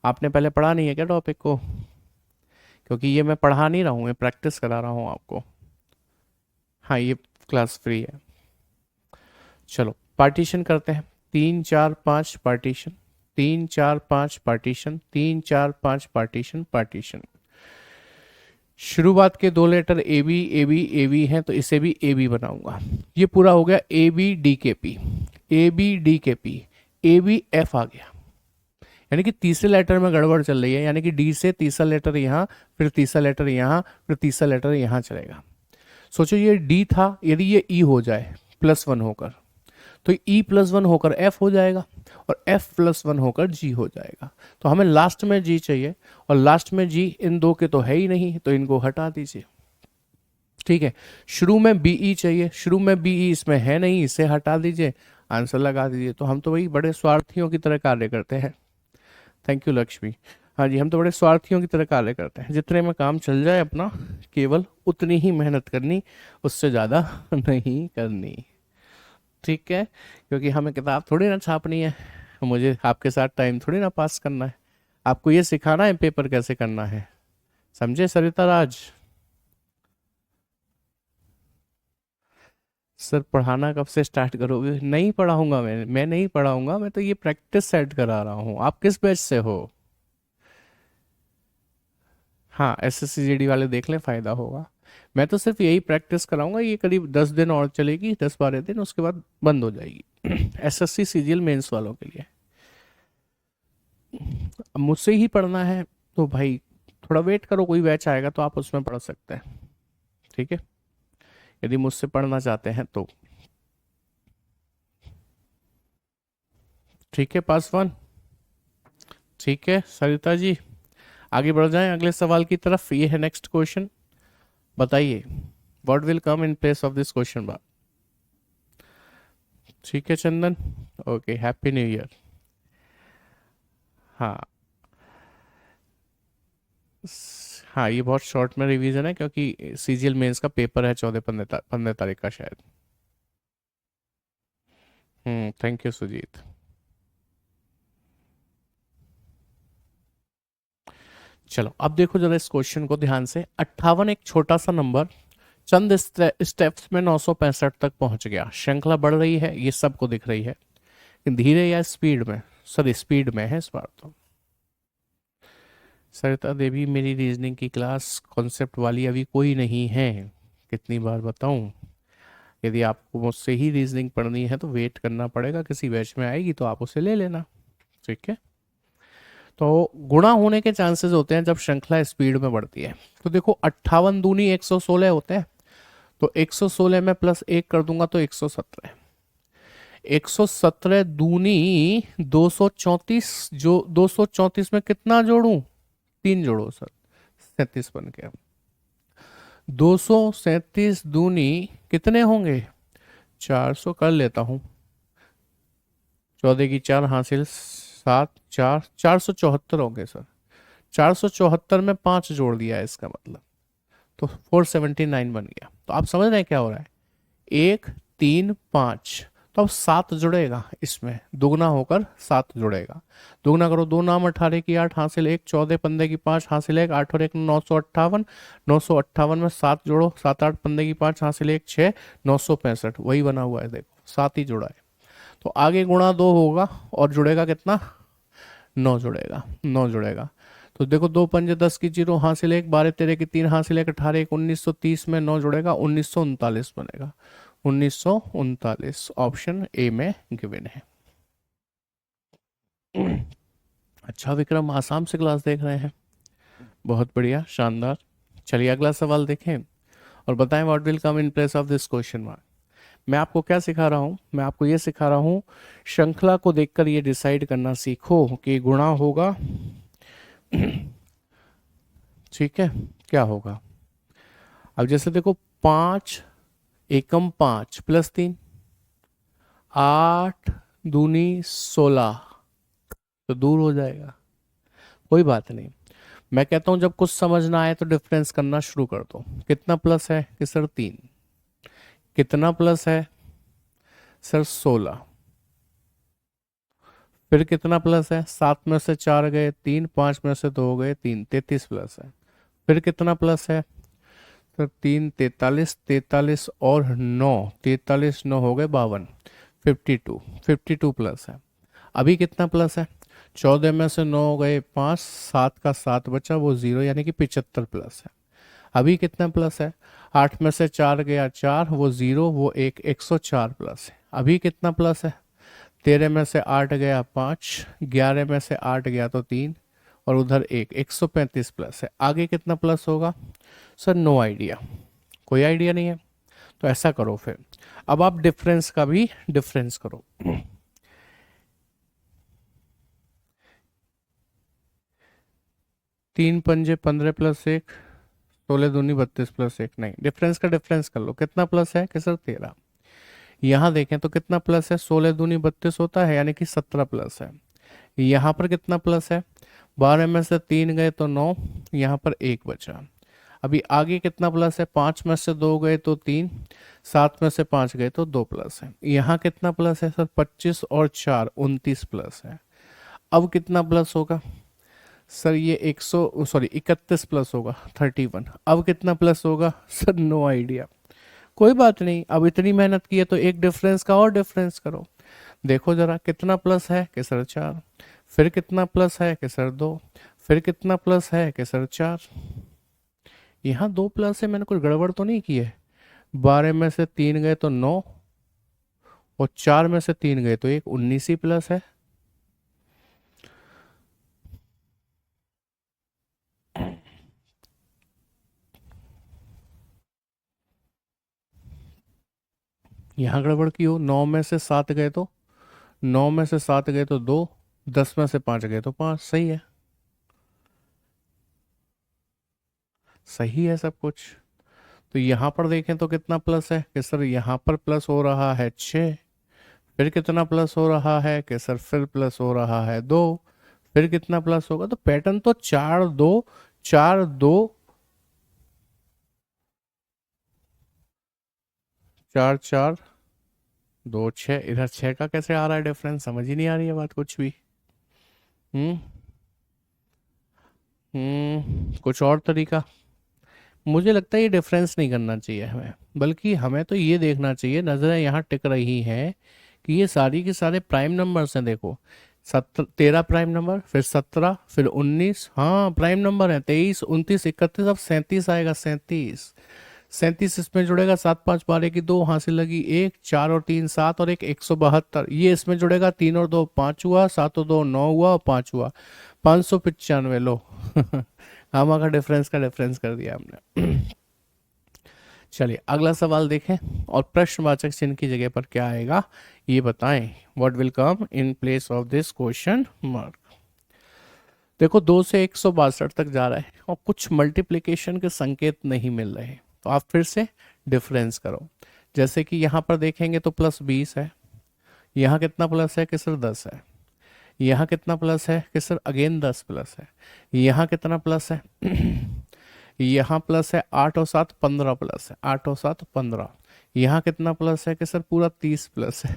आपने पहले पढ़ा नहीं है क्या टॉपिक को? क्योंकि ये मैं पढ़ा नहीं रहा हूँ, मैं प्रैक्टिस करा रहा हूँ आपको। हाँ ये क्लास फ्री है। चलो पार्टीशन करते हैं, 3 4 5 पार्टीशन, 3 4 5 पार्टीशन, 3 4 5 पार्टीशन पार्टीशन। शुरुआत के दो लेटर ए बी हैं तो इसे भी ए बी बनाऊंगा, ये पूरा हो गया ए बी डी के पी, ए बी डी के पी, ए बी एफ आ गया, यानी कि तीसरे लेटर में गड़बड़ चल रही है, यानी कि डी से तीसरा लेटर यहाँ, फिर तीसरा लेटर यहाँ, फिर तीसरा लेटर यहाँ चलेगा। सोचो ये डी था, यदि ये ई हो जाए +1 होकर तो ई +1 होकर एफ हो जाएगा, और एफ +1 होकर जी हो जाएगा, तो हमें लास्ट में जी चाहिए, और लास्ट में जी इन दो के तो है ही नहीं, तो इनको हटा दीजिए। ठीक है, शुरू में बीई चाहिए, शुरू में बीई इसमें है नहीं, इसे हटा दीजिए, आंसर लगा दीजिए। तो हम तो वही बड़े स्वार्थियों की तरह कार्य करते हैं। Thank you Lakshmi. हाँ जी, हम तो बड़े स्वार्थियों की तरह कार्य करते हैं, जितने में काम चल जाए अपना, केवल उतनी ही मेहनत करनी, उससे ज़्यादा नहीं करनी। ठीक है, क्योंकि हमें किताब थोड़ी ना छापनी है, मुझे आपके साथ टाइम थोड़ी ना पास करना है, आपको ये सिखाना है पेपर कैसे करना है, समझे सरिता राज? सर पढ़ाना कब से स्टार्ट करोगे? नहीं पढ़ाऊंगा मैं नहीं पढ़ाऊंगा, मैं तो ये प्रैक्टिस सेट करा रहा हूँ। आप किस बैच से हो? हाँ, SSCGD वाले देख लें, फायदा होगा। मैं तो सिर्फ यही प्रैक्टिस कराऊंगा, ये करीब 10 दिन और चलेगी, 10-12 दिन, उसके बाद बंद हो जाएगी। SSC CGL मेंस वालों के लिए। अब मुझसे ही पढ़ना है तो भाई थोड़ा वेट करो, कोई बैच आएगा तो आप उसमें पढ़ सकते हैं, ठीक है, यदि मुझसे पढ़ना चाहते हैं तो। ठीक है पासवान, ठीक है सरिता जी, आगे बढ़ जाएं अगले सवाल की तरफ। ये है नेक्स्ट क्वेश्चन, बताइए what will come in place of this question बार। ठीक है Chandan, okay, happy new year. हाँ, हाँ ये बहुत शॉर्ट में रिवीजन है, क्योंकि CGL मेंस का पेपर है 14-15 तारीख का शायद। Thank you Sujit. चलो अब देखो जरा इस क्वेश्चन को ध्यान से। 58 एक छोटा सा नंबर चंद स्टेप्स में 965 तक पहुंच गया। श्रृंखला बढ़ रही है, ये सबको दिख रही है, लेकिन धीरे या स्पीड में, सर स्पीड में है इस बार तो। सरिता देवी, मेरी रीजनिंग की क्लास कॉन्सेप्ट वाली अभी कोई नहीं है, कितनी बार बताऊं। यदि आपको मुझसे ही रीजनिंग पढ़नी है तो वेट करना पड़ेगा, किसी बैच में आएगी तो आप उसे ले लेना, ठीक है। तो गुणा होने के चांसेस होते हैं जब श्रृंखला स्पीड में बढ़ती है। तो देखो 58 दूनी 116 होते हैं, तो 116 में +1 कर दूंगा तो 117। 117 दूनी 234, जो 234 में कितना जोड़ूं, 3 जोड़ो सर, 37 बन गया। 237 दूनी कितने होंगे, 400 कर लेता हूं, 14 की 4 हासिल, 7 4 474 होंगे सर। 474 में 5 जोड़ दिया है इसका मतलब, तो 479 बन गया। तो आप समझ रहे हैं क्या हो रहा है, 1 3 5, तो अब 7 जुड़ेगा इसमें, दुगना होकर 7 जुड़ेगा। दुगना करो, 2 नाम 18 की 8 हासिल 1, 14 15 की 5 हासिल 1, 8 और 1 958, 958 में 7 जोड़ो, 7 8 15 की 5 हासिल 1 6, 965, वही बना हुआ है देखो, 7 ही जुड़ा है। तो आगे गुणा 2 होगा और जुड़ेगा कितना, 9 जुड़ेगा, 9 जुड़ेगा। तो देखो 2 पंजे 10 की 0 हासिल 1, 12 13 की 3 हासिल 1, 18 1 1930 में 9 जुड़ेगा, 1939 बनेगा, 1939 ऑप्शन ए में गिवन है। अच्छा विक्रम, आसाम से क्लास देख रहे हैं, बहुत बढ़िया, शानदार। चलिए अगला सवाल देखें और बताएं what will come in place of this question mark. मैं आपको क्या सिखा रहा हूं, मैं आपको ये सिखा रहा हूं श्रृंखला को देखकर ये डिसाइड करना सीखो कि गुणा होगा, ठीक है, क्या होगा। अब जैसे देखो 5 एकम 5 +3, 8 दूनी 16, तो दूर हो जाएगा, कोई बात नहीं। मैं कहता हूं जब कुछ समझ ना आए तो डिफरेंस करना शुरू कर दो। कितना प्लस है कि सर 3, कितना प्लस है सर 16, फिर कितना प्लस है, 7 में से 4 गए 3, 5 में से 2 गए 3, 33 प्लस है। फिर कितना प्लस है तो 3 43, 43 और 9, 43 9 हो गए 52, 52, 52 प्लस है। अभी कितना प्लस है, 14 में से 9 गए 5, 7 का 7 बचा वो 0, यानी कि 75 प्लस है। अभी कितना प्लस है, 8 में से 4 गया 4, वो 0 वो 1, 104 प्लस है। अभी कितना प्लस है, 13 में से 8 गया 5, 11 में से 8 गया तो 3, और उधर 1, 135 प्लस है। आगे कितना प्लस होगा सर, नो आइडिया, कोई आइडिया नहीं है। तो ऐसा करो फिर, अब आप डिफरेंस का भी डिफरेंस करो। 3 पंजे 15 +1, 16 दूनी 32 +1, नहीं, डिफरेंस का डिफरेंस कर लो। कितना प्लस है कि सर 13, यहाँ देखें तो कितना प्लस है, 16 दूनी 32 होता है, यानी कि 17 प्लस है। यहाँ पर कितना प्लस है, 12 में से 3 गए तो 9, यहाँ पर 1 बचा। अभी आगे कितना प्लस है, 5 में से 2 गए तो 3, 7 में से 5 गए तो 2 प्लस है। यहाँ कितना प्लस है सर, 25 और 4 29 प्लस है। अब कितना प्लस होगा सर, ये 31 प्लस होगा 31। अब कितना प्लस होगा सर, नो आइडिया, कोई बात नहीं। अब इतनी मेहनत की है तो एक डिफरेंस का और डिफरेंस करो। देखो जरा कितना प्लस है कि सर 4, फिर कितना प्लस है कि सर 2, फिर कितना प्लस है कि सर 4, यहाँ 2 प्लस है, मैंने कुछ गड़बड़ तो नहीं की है। 12 में से 3 गए तो 9, और 4 में से 3 गए तो एक 19 ही प्लस है। यहाँ गड़बड़ की हो, 9 में से 7 गए तो 9 में से 7 गए तो 2, 10 में से 5 गए तो 5। सही है, सही है सब कुछ। तो यहाँ पर देखें तो कितना प्लस है कि सर यहाँ पर प्लस हो रहा है 6, फिर कितना प्लस हो रहा है कि सर फिर प्लस हो रहा है 2, फिर कितना प्लस होगा। तो पैटर्न तो 4 2 4 2 4 4 2 6, इधर 6 का कैसे आ रहा है डिफरेंस, समझ ही नहीं आ रही है बात कुछ भी। हम्म कुछ और तरीका। मुझे लगता है ये डिफरेंस नहीं करना चाहिए हमें, बल्कि हमें तो ये देखना चाहिए, नजरें यहाँ टिक रही हैं कि ये सारी के सारे प्राइम नंबर्स हैं। देखो 13 प्राइम नंबर, फिर 17, फिर 19, हाँ प्राइम नंबर है। 23 29 31, अब 37 आएगा। 37 37 इसमें जुड़ेगा, 7 5 12 की 2, हासिल लगी 1, 4 और 3 7, और एक 172, ये इसमें जुड़ेगा, 3 और 2 5 हुआ, 7 और 2 9 हुआ, और 5 हुआ, 595। लो हम का डिफरेंस कर दिया हमने। चलिए अगला सवाल देखें, और प्रश्नवाचक चिन्ह की जगह पर क्या आएगा ये बताएं। What will come in place of this question mark. देखो 2 से 162 तक जा रहा है, और कुछ मल्टीप्लिकेशन के संकेत नहीं मिल रहे हैं, तो आप फिर से डिफरेंस करो। जैसे कि यहाँ पर देखेंगे तो +20 है, यहाँ कितना प्लस है कि सर 10 है, यहाँ कितना प्लस है कि सर अगेन 10 प्लस है, यहाँ कितना प्लस है यहाँ प्लस है 8 और 7 15 प्लस है, 8 और 7 15। यहाँ कितना प्लस है कि सर पूरा 30 प्लस है।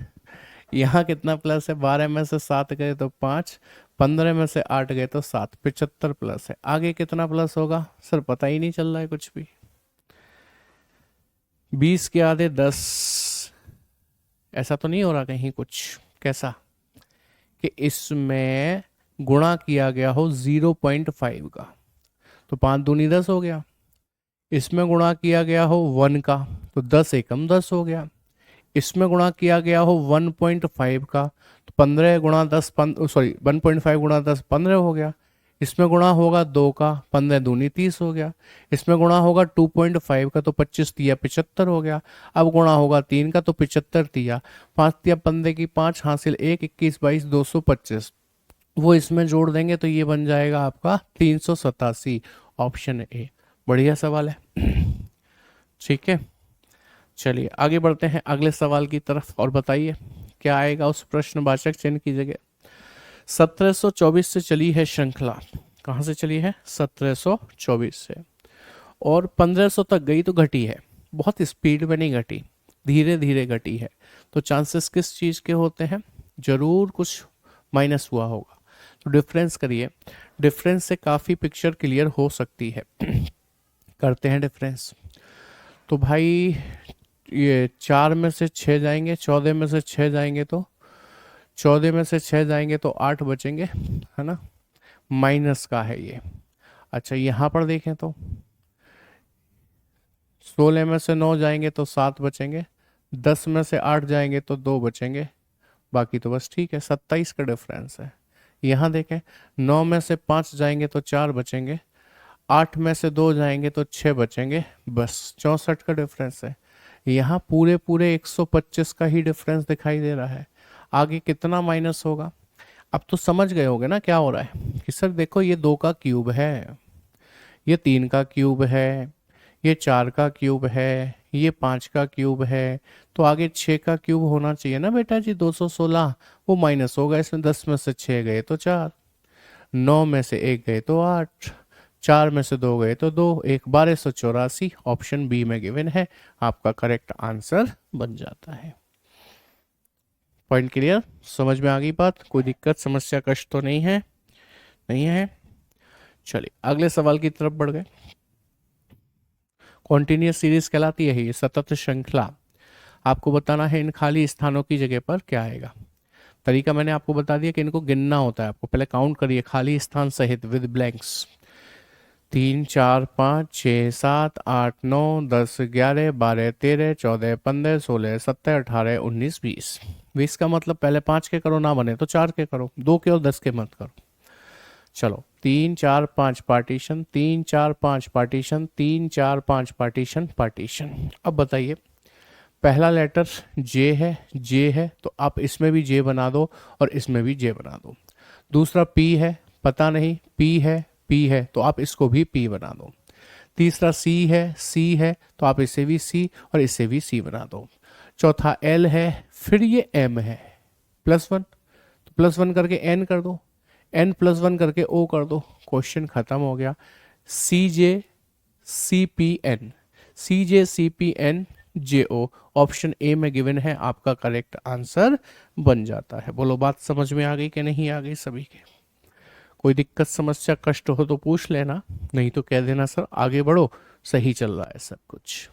यहाँ कितना प्लस है, 12 में से 7 गए तो 5, 15 में से 8 गए तो 7, 75 प्लस है। आगे कितना प्लस होगा सर पता ही नहीं चल रहा है कुछ भी। 20 के आधे 10, ऐसा तो नहीं हो रहा कहीं कुछ, कैसा कि इसमें गुणा किया गया हो 0.5 का, तो 5 दूनी 10 हो गया। इसमें गुणा किया गया हो 1 का, तो 10 एकम 10 हो गया। इसमें गुणा किया गया हो 1.5 का, तो 15 गुणा 10 सॉरी 1.5 गुणा 10 15 हो गया। इसमें गुणा होगा 2 का, 15 दूनी 30 हो गया। इसमें गुणा होगा 2.5 का, तो 25 तिया 75 हो गया। अब गुणा होगा 3 का, तो 75 तिया 5 तिया 15 की 5, हासिल 1 21 22 225, वो इसमें जोड़ देंगे तो ये बन जाएगा आपका 387। ऑप्शन ए बढ़िया सवाल है। ठीक है, चलिए आगे बढ़ते हैं अगले सवाल की तरफ, और बताइए क्या आएगा उस प्रश्नवाचक चिन्ह की जगह। 1724 से चली है श्रृंखला, कहाँ से चली है 1724 से, और 1500 तक गई तो घटी है, बहुत स्पीड में नहीं घटी, धीरे धीरे घटी है। तो चांसेस किस चीज़ के होते हैं, जरूर कुछ माइनस हुआ होगा। तो डिफरेंस करिए, डिफरेंस से काफ़ी पिक्चर क्लियर हो सकती है। करते हैं डिफरेंस। तो भाई ये 4 में से 6 जाएंगे, 14 में से 6 जाएंगे तो 14 में से 6 जाएंगे तो 8 बचेंगे, है ना, माइनस का है ये। अच्छा यहाँ पर देखें तो 16 में से 9 जाएंगे तो 7 बचेंगे, 10 में से 8 जाएंगे तो 2 बचेंगे, बाकी तो बस ठीक है। 27 का डिफरेंस है। यहाँ देखें 9 में से 5 जाएंगे तो 4 बचेंगे, 8 में से 2 जाएंगे तो 6 बचेंगे, बस 64 का डिफरेंस है। यहाँ पूरे पूरे 125 का ही डिफरेंस दिखाई दे रहा है। आगे कितना माइनस होगा, अब तो समझ गए होगे ना क्या हो रहा है कि सर देखो ये 2 का क्यूब है, ये 3 का क्यूब है, ये 4 का क्यूब है, ये 5 का क्यूब है, तो आगे 6 का क्यूब होना चाहिए ना बेटा जी 216। वो माइनस होगा इसमें, 10 में से 6 गए तो 4, 9 में से 1 गए तो 8, 4 में से 2 गए तो 2, 1 1284। ऑप्शन बी में गिवन है, आपका करेक्ट आंसर बन जाता है। पॉइंट क्लियर, समझ में आ गई बात, कोई दिक्कत समस्या कष्ट तो नहीं है, नहीं है। चलिए अगले सवाल की तरफ बढ़ गए। कॉन्टिन्यूस सीरीज कहलाती है ये, सतत श्रृंखला। आपको बताना है इन खाली स्थानों की जगह पर क्या आएगा। तरीका मैंने आपको बता दिया कि इनको गिनना होता है, आपको पहले काउंट करिए खाली स्थान सहित विद ब्लैंक्स। 3 4 5 6 7 8 9 10 11 12 13 14 15 16 17 18 19 20। 20 का मतलब पहले 5 के करो, ना बने तो 4 के करो, 2 के और 10 के मत करो। चलो 3 4 5 पार्टीशन, 3 4 5 पार्टीशन, 3 4 5 पार्टीशन पार्टीशन। अब बताइए, पहला लेटर जे है, जे है तो आप इसमें भी जे बना दो और इसमें भी जे बना दो। दूसरा पी है, पता नहीं, पी है, पी है तो आप इसको भी पी बना दो। तीसरा सी है, सी है तो आप इसे भी सी और इसे भी सी बना दो। चौथा एल है, फिर ये एम है, +1 तो +1 करके एन कर दो, एन +1 करके ओ कर दो, क्वेश्चन खत्म हो गया। C J C P N, C J C P N J O, option A में गिवन है, आपका करेक्ट आंसर बन जाता है। बोलो बात समझ में आ गई कि नहीं आ गई सभी के? कोई दिक्कत समस्या कष्ट हो तो पूछ लेना, नहीं तो कह देना सर आगे बढ़ो, सही चल रहा है सब कुछ,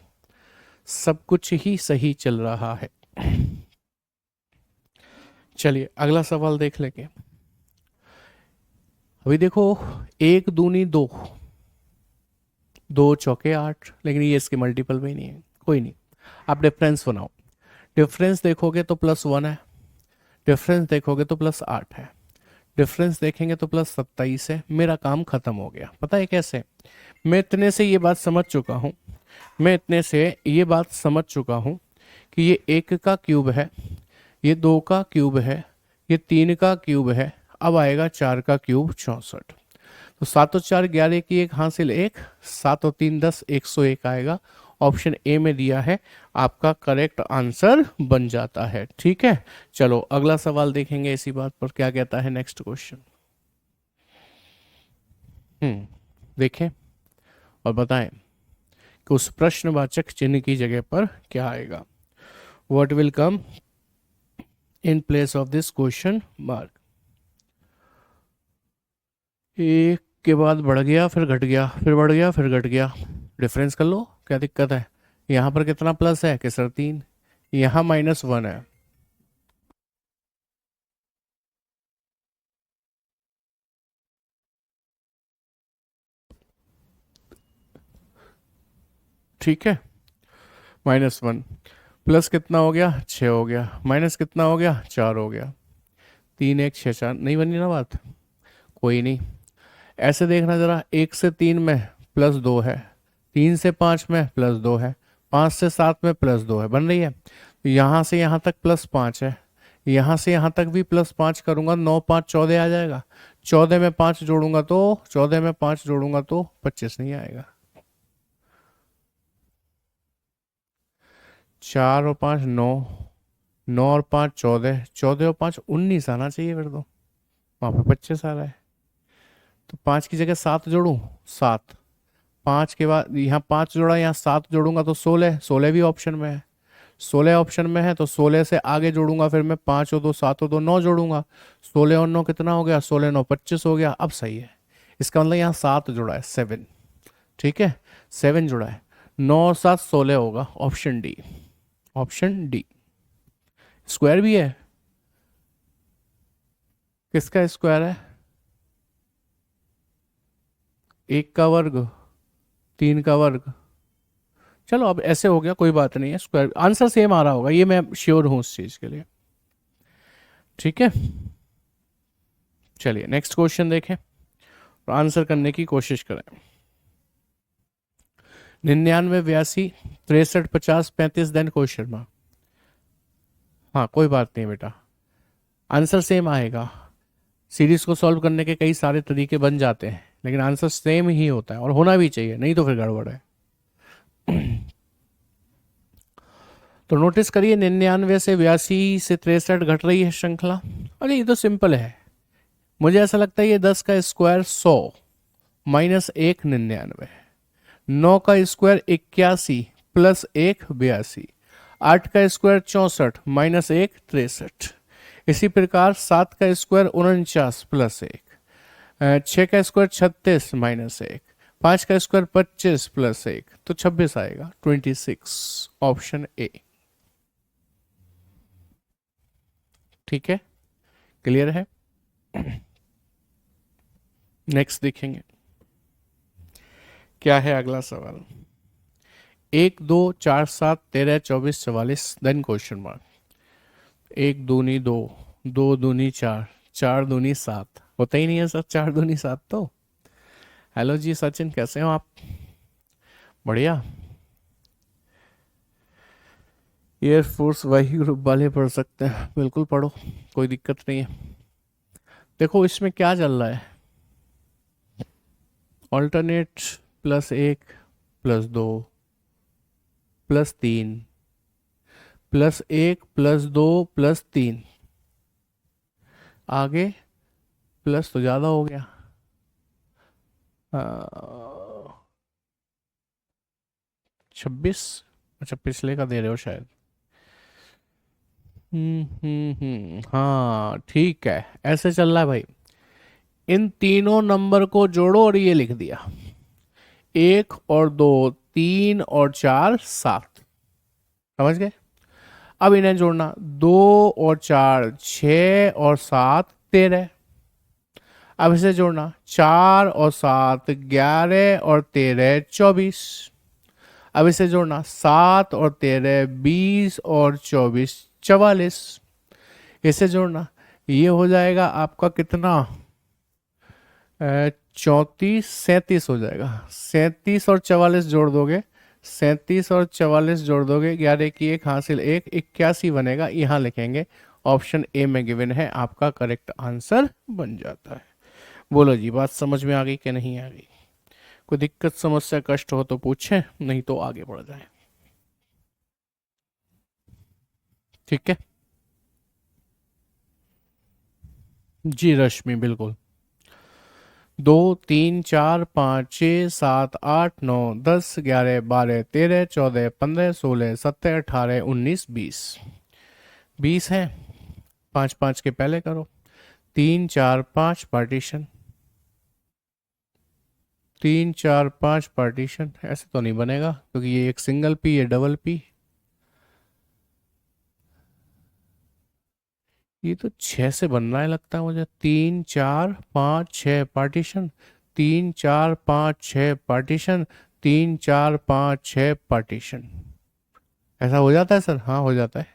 सब कुछ ही सही चल रहा है। चलिए अगला सवाल देख लेंगे। अभी देखो, एक दूनी दो, दो चौके आठ, लेकिन ये इसके मल्टीपल में ही नहीं है, कोई नहीं, आप डिफरेंस बनाओ। डिफरेंस देखोगे तो +1 है, डिफरेंस देखोगे तो +8 है, डिफरेंस देखेंगे तो +27 है। मेरा काम खत्म हो गया। पता है कैसे? मैं इतने से ये बात समझ चुका हूँ, मैं इतने से ये बात समझ चुका हूँ कि ये 1 का क्यूब है, ये 2 का क्यूब है, ये 3 का क्यूब है, अब आएगा 4 का क्यूब 64। तो 7 और 4 11 की एक हासिल 1, 7 और 3 10, 101 आएगा। ऑप्शन ए में दिया है, आपका करेक्ट आंसर बन जाता है। ठीक है, चलो अगला सवाल देखेंगे इसी बात पर क्या कहता है नेक्स्ट क्वेश्चन। देखें और बताएं कि उस प्रश्नवाचक चिन्ह की जगह पर क्या आएगा। What will come in place of this question mark. एक के बाद बढ़ गया, फिर घट गया, फिर बढ़ गया, फिर घट गया, डिफरेंस कर लो, क्या दिक्कत है? यहाँ पर कितना प्लस है कि सर 3, यहाँ -1 है। ठीक है, -1 प्लस कितना हो गया, 6 हो गया, माइनस कितना हो गया, 4 हो गया। 3 1 6 4, नहीं बनी ना बात? कोई नहीं, ऐसे देखना जरा, 1 से 3 में +2 है, 3 से 5 में +2 है, 5 से 7 में +2 है, बन रही है। तो यहाँ से यहाँ तक +5 है, यहाँ से यहाँ तक भी +5 करूंगा, 9 5 14 आ जाएगा। 14 में 5 जोड़ूंगा तो 14 में 5 जोड़ूंगा तो 25 नहीं आएगा। 4 और 5 9, 9 और 5 14, 14 और 5 19 आना चाहिए फिर तो, वहां पे 25 आ रहा है। तो 5 की जगह 7 जोड़ूं, 7, 5 के बाद यहाँ 5 जोड़ा, यहाँ 7 जोड़ूंगा तो 16, 16 भी ऑप्शन में है, 16 ऑप्शन में है तो 16 से आगे जोड़ूंगा, फिर मैं 5 और 2 7 और 2 9 जोड़ूंगा, 16 और 9 कितना हो गया, 16 9 25 हो गया। अब सही है, इसका मतलब यहाँ 7 जुड़ा है, 7। ठीक है, 7 जुड़ा है, 9 और 7 16 होगा, option D, option D. Square भी है, किसका स्क्वायर है? 1 का वर्ग, 3 का वर्ग। चलो अब ऐसे हो गया, कोई बात नहीं है, स्क्वायर आंसर सेम आ रहा होगा, ये मैं श्योर हूं उस चीज के लिए। ठीक है, चलिए नेक्स्ट क्वेश्चन देखें और आंसर करने की कोशिश करें। 99 82 63 50 35 देन क्वेश्चन मार्क। हाँ कोई बात नहीं बेटा, आंसर सेम आएगा। सीरीज को सॉल्व करने के कई सारे तरीके बन जाते हैं, लेकिन आंसर सेम ही होता है और होना भी चाहिए, नहीं तो फिर गड़बड़ है। तो नोटिस करिए, 99 से 82 से 63 घट रही है श्रृंखला। अरे ये तो सिंपल है, मुझे ऐसा लगता है ये 10 का स्क्वायर 100 -1 99, 9 का स्क्वायर 81 +1 82, 8 का स्क्वायर 64 -1 63, इसी प्रकार 7 का स्क्वायर 49 +1, 6 का स्क्वायर 36 -1, 5 का स्क्वायर 25 +1 तो 26 आएगा, 26 ऑप्शन ए। ठीक है, क्लियर है? नेक्स्ट देखेंगे। क्या है अगला सवाल? 1 2 4 7 13 24 44 देन क्वेश्चन मार्क। 1 दूनी 2, 2 दूनी 4, 4 दूनी 7 होता ही नहीं है सर, 4 दूनी 7 तो। हेलो जी सचिन, कैसे हो आप? बढ़िया। एयरफोर्स वही ग्रुप वाले पढ़ सकते हैं, बिल्कुल पढ़ो, कोई दिक्कत नहीं है। देखो इसमें क्या चल रहा है, ऑल्टरनेट +1 +2 +3 +1 +2 +3, आगे प्लस तो ज़्यादा हो गया। 26, अच्छा पिछले का दे रहे हो शायद। हाँ ठीक है, ऐसे चल रहा है भाई। इन तीनों नंबर को जोड़ो और ये लिख दिया, 1 और 2 3 और 4 7, समझ गए? अब इन्हें जोड़ना, 2 और 4 6 और 7 13। अब इसे जोड़ना, 4 और 7 11 और 13 24। अब इसे जोड़ना, 7 और 13 20 और 24 44। इसे जोड़ना, ये हो जाएगा आपका कितना, 34 37 हो जाएगा। 37 और 44 जोड़ दोगे, 37 और 44 जोड़ दोगे, 11 की 1 हासिल 1, 81 बनेगा। यहाँ लिखेंगे, ऑप्शन ए में गिवन है, आपका करेक्ट आंसर बन जाता है। बोलो जी, बात समझ में आ गई कि नहीं आ गई? कोई दिक्कत समस्या कष्ट हो तो पूछें, नहीं तो आगे बढ़ जाए। ठीक है जी रश्मि, बिल्कुल। 2 3 4 5 6 7 8 9 10 11 12 13 14 15 16 17 18 19 20। 20 है, 5 5 के पहले करो। 3 4 5 पार्टीशन, 3 4 5 पार्टीशन, ऐसे तो नहीं बनेगा क्योंकि ये एक सिंगल पी, ये डबल पी। ये तो 6 से बन रहा है लगता है मुझे। 3 4 5 6 पार्टीशन, 3 4 5 6 पार्टीशन, 3 4 5 6 पार्टीशन। ऐसा हो जाता है सर? हाँ हो जाता है।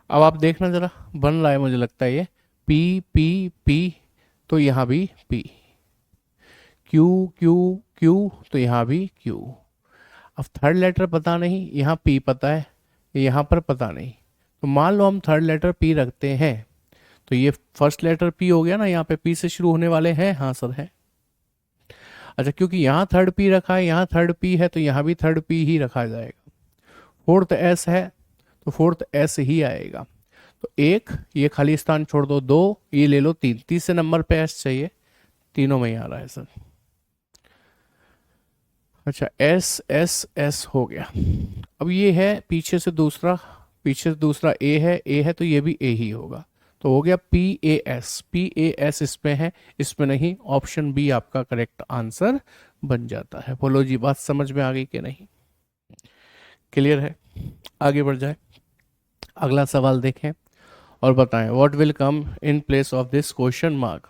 अब आप देखना जरा, बन रहा है मुझे लगता है ये पी पी पी, तो यहाँ भी पी, क्यू क्यू क्यू, तो यहाँ भी क्यू। अब थर्ड लेटर पता नहीं, यहाँ पी पता है, यहाँ पर पता नहीं। तो मान लो हम थर्ड लेटर पी रखते हैं, तो ये फर्स्ट लेटर पी हो गया ना, यहाँ पे पी से शुरू होने वाले हैं। हाँ सर है। अच्छा, क्योंकि यहाँ थर्ड पी रखा है, यहाँ थर्ड पी है, तो यहाँ भी थर्ड पी ही रखा जाएगा। फोर्थ एस है तो फोर्थ एस ही आएगा। तो एक, ये खाली स्थान छोड़ दो, 2 ये ले लो, 3 तीसरे नंबर पे एस चाहिए, तीनों में ही आ रहा है सर। अच्छा एस एस एस हो गया। अब ये है पीछे से दूसरा, पीछे से दूसरा ए है, तो ये भी ए ही होगा। तो हो गया पी ए एस इसमें है, इसमें नहीं। ऑप्शन बी आपका करेक्ट आंसर बन जाता है। बोलो जी, बात समझ में आ गई कि नहीं? क्लियर है? आगे बढ़ जाए, अगला सवाल देखें और बताएं। What will come in place of this question mark?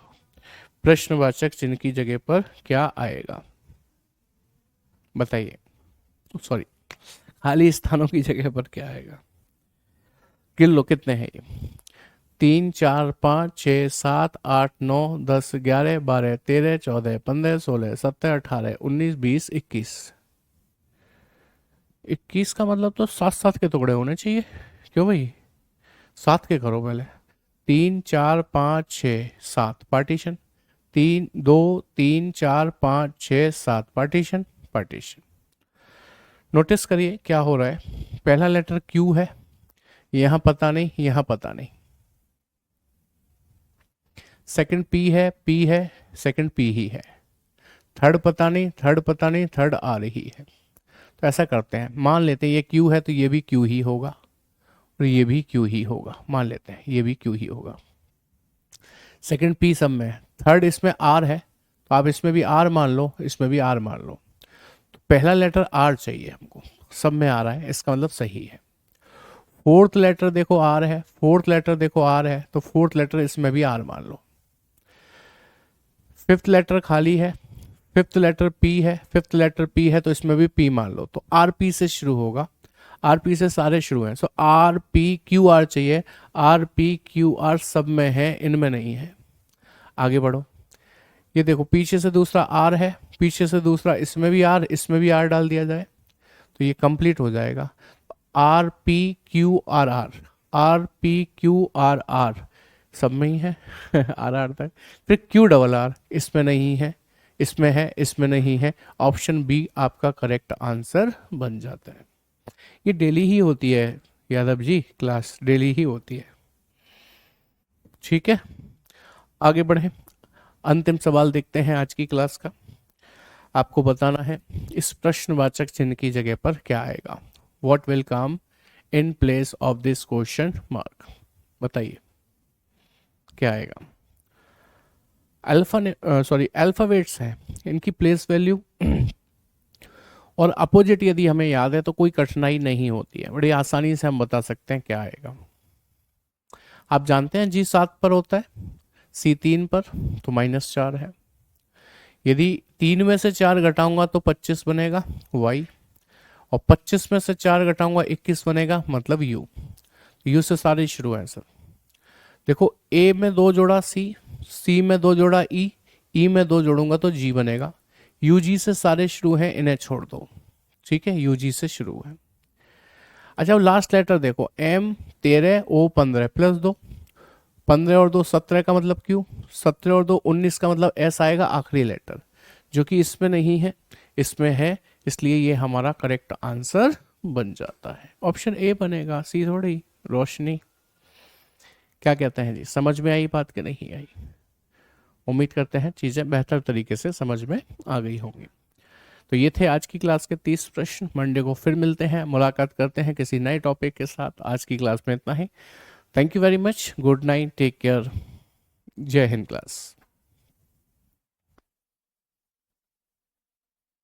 प्रश्नवाचक चिन्ह की जगह पर क्या आएगा? बताइए, सॉरी, खाली स्थानों की जगह पर क्या आएगा? गिन लो कितने हैं ये। 3 4 5 6 7 8 9 10 11 12 13 14 15 16 17 18 19 20 21। 21 का मतलब तो 7 7 के टुकड़े होने चाहिए। क्यों भाई? 7 के करो पहले। 3 4 5 6 7 पार्टीशन, 3 2 3 4 5 6 7 पार्टीशन पार्टीशन। नोटिस करिए क्या हो रहा है। पहला लेटर क्यू है, यहां पता नहीं, यहां पता नहीं। सेकंड पी है, सेकंड पी ही है। थर्ड पता नहीं, थर्ड पता नहीं, थर्ड आ रही है। तो ऐसा करते हैं, मान लेते हैं ये क्यू है तो ये भी क्यू ही होगा, और ये भी क्यू ही होगा। मान लेते हैं ये भी क्यू ही होगा। सेकंड पी सब में है, थर्ड इसमें आर है, तो आप इसमें भी आर मान लो, इसमें भी आर मान लो। तो पहला लेटर आर चाहिए हमको, सब में आ रहा है, इसका मतलब सही है। फोर्थ लेटर देखो आर है, फोर्थ लेटर देखो आर है, तो फोर्थ लेटर इसमें भी आर मान लो। फिफ्थ लेटर खाली है, फिफ्थ लेटर पी है, फिफ्थ लेटर पी है तो इसमें भी पी मान लो, तो आर पी से शुरू होगा, आर पी से सारे शुरू हैं, सो आर पी क्यू आर चाहिए, आर पी क्यू आर सब में है, इनमें नहीं है। आगे बढ़ो, ये देखो पीछे से दूसरा आर है, पीछे से दूसरा, इसमें भी आर, इसमें भी आर डाल दिया जाए तो ये कंप्लीट हो जाएगा। R P Q R R, R P Q R R सब में ही है आर आर तक। फिर क्यू डबल आर, इसमें नहीं है, इसमें है, इसमें नहीं है, ऑप्शन बी आपका करेक्ट आंसर बन जाता है। ये डेली ही होती है यादव जी, क्लास डेली ही होती है। ठीक है, आगे बढ़े, अंतिम सवाल देखते हैं आज की क्लास का। आपको बताना है इस प्रश्नवाचक चिन्ह की जगह पर क्या आएगा, what will come in place of this question mark, बताइए क्या आएगा। अल्फाबेट्स हैं, इनकी प्लेस वैल्यू और अपोजिट यदि हमें याद है तो कोई कठिनाई नहीं होती है, बड़ी आसानी से हम बता सकते हैं क्या आएगा। आप जानते हैं G7 पर होता है, C3 पर तो -4 है, यदि 3 में से 4 घटाऊंगा तो 25 बनेगा Y, और 25 में से 4 घटाऊंगा 21 बनेगा, मतलब U से सारे शुरू है सर। देखो A में 2 जोड़ा C में 2 जोड़ा E में 2 जोड़ूंगा तो G बनेगा, UG से सारे शुरू हैं, इन्हें छोड़ दो, ठीक है, UG से शुरू है। अच्छा अब लास्ट लेटर देखो, M 13 O 15 प्लस 2, 15 और 2 17 का मतलब Q, 17 और 2 19 का मतलब S आएगा आखिरी लेटर, जो कि इसमें नहीं है, इसमें है, इसलिए ये हमारा करेक्ट आंसर बन जाता है। ऑप्शन ए बनेगा, सी थोड़ी, रोशनी। क्या कहते हैं जी, समझ में आई बात कि नहीं आई? उम्मीद करते हैं चीज़ें बेहतर तरीके से समझ में आ गई होंगी। तो ये थे आज की क्लास के 30 प्रश्न। मंडे को फिर मिलते हैं, मुलाकात करते हैं किसी नए टॉपिक के साथ। आज की क्लास में इतना ही। Thank you very much, good night, take care, जय हिंद क्लास।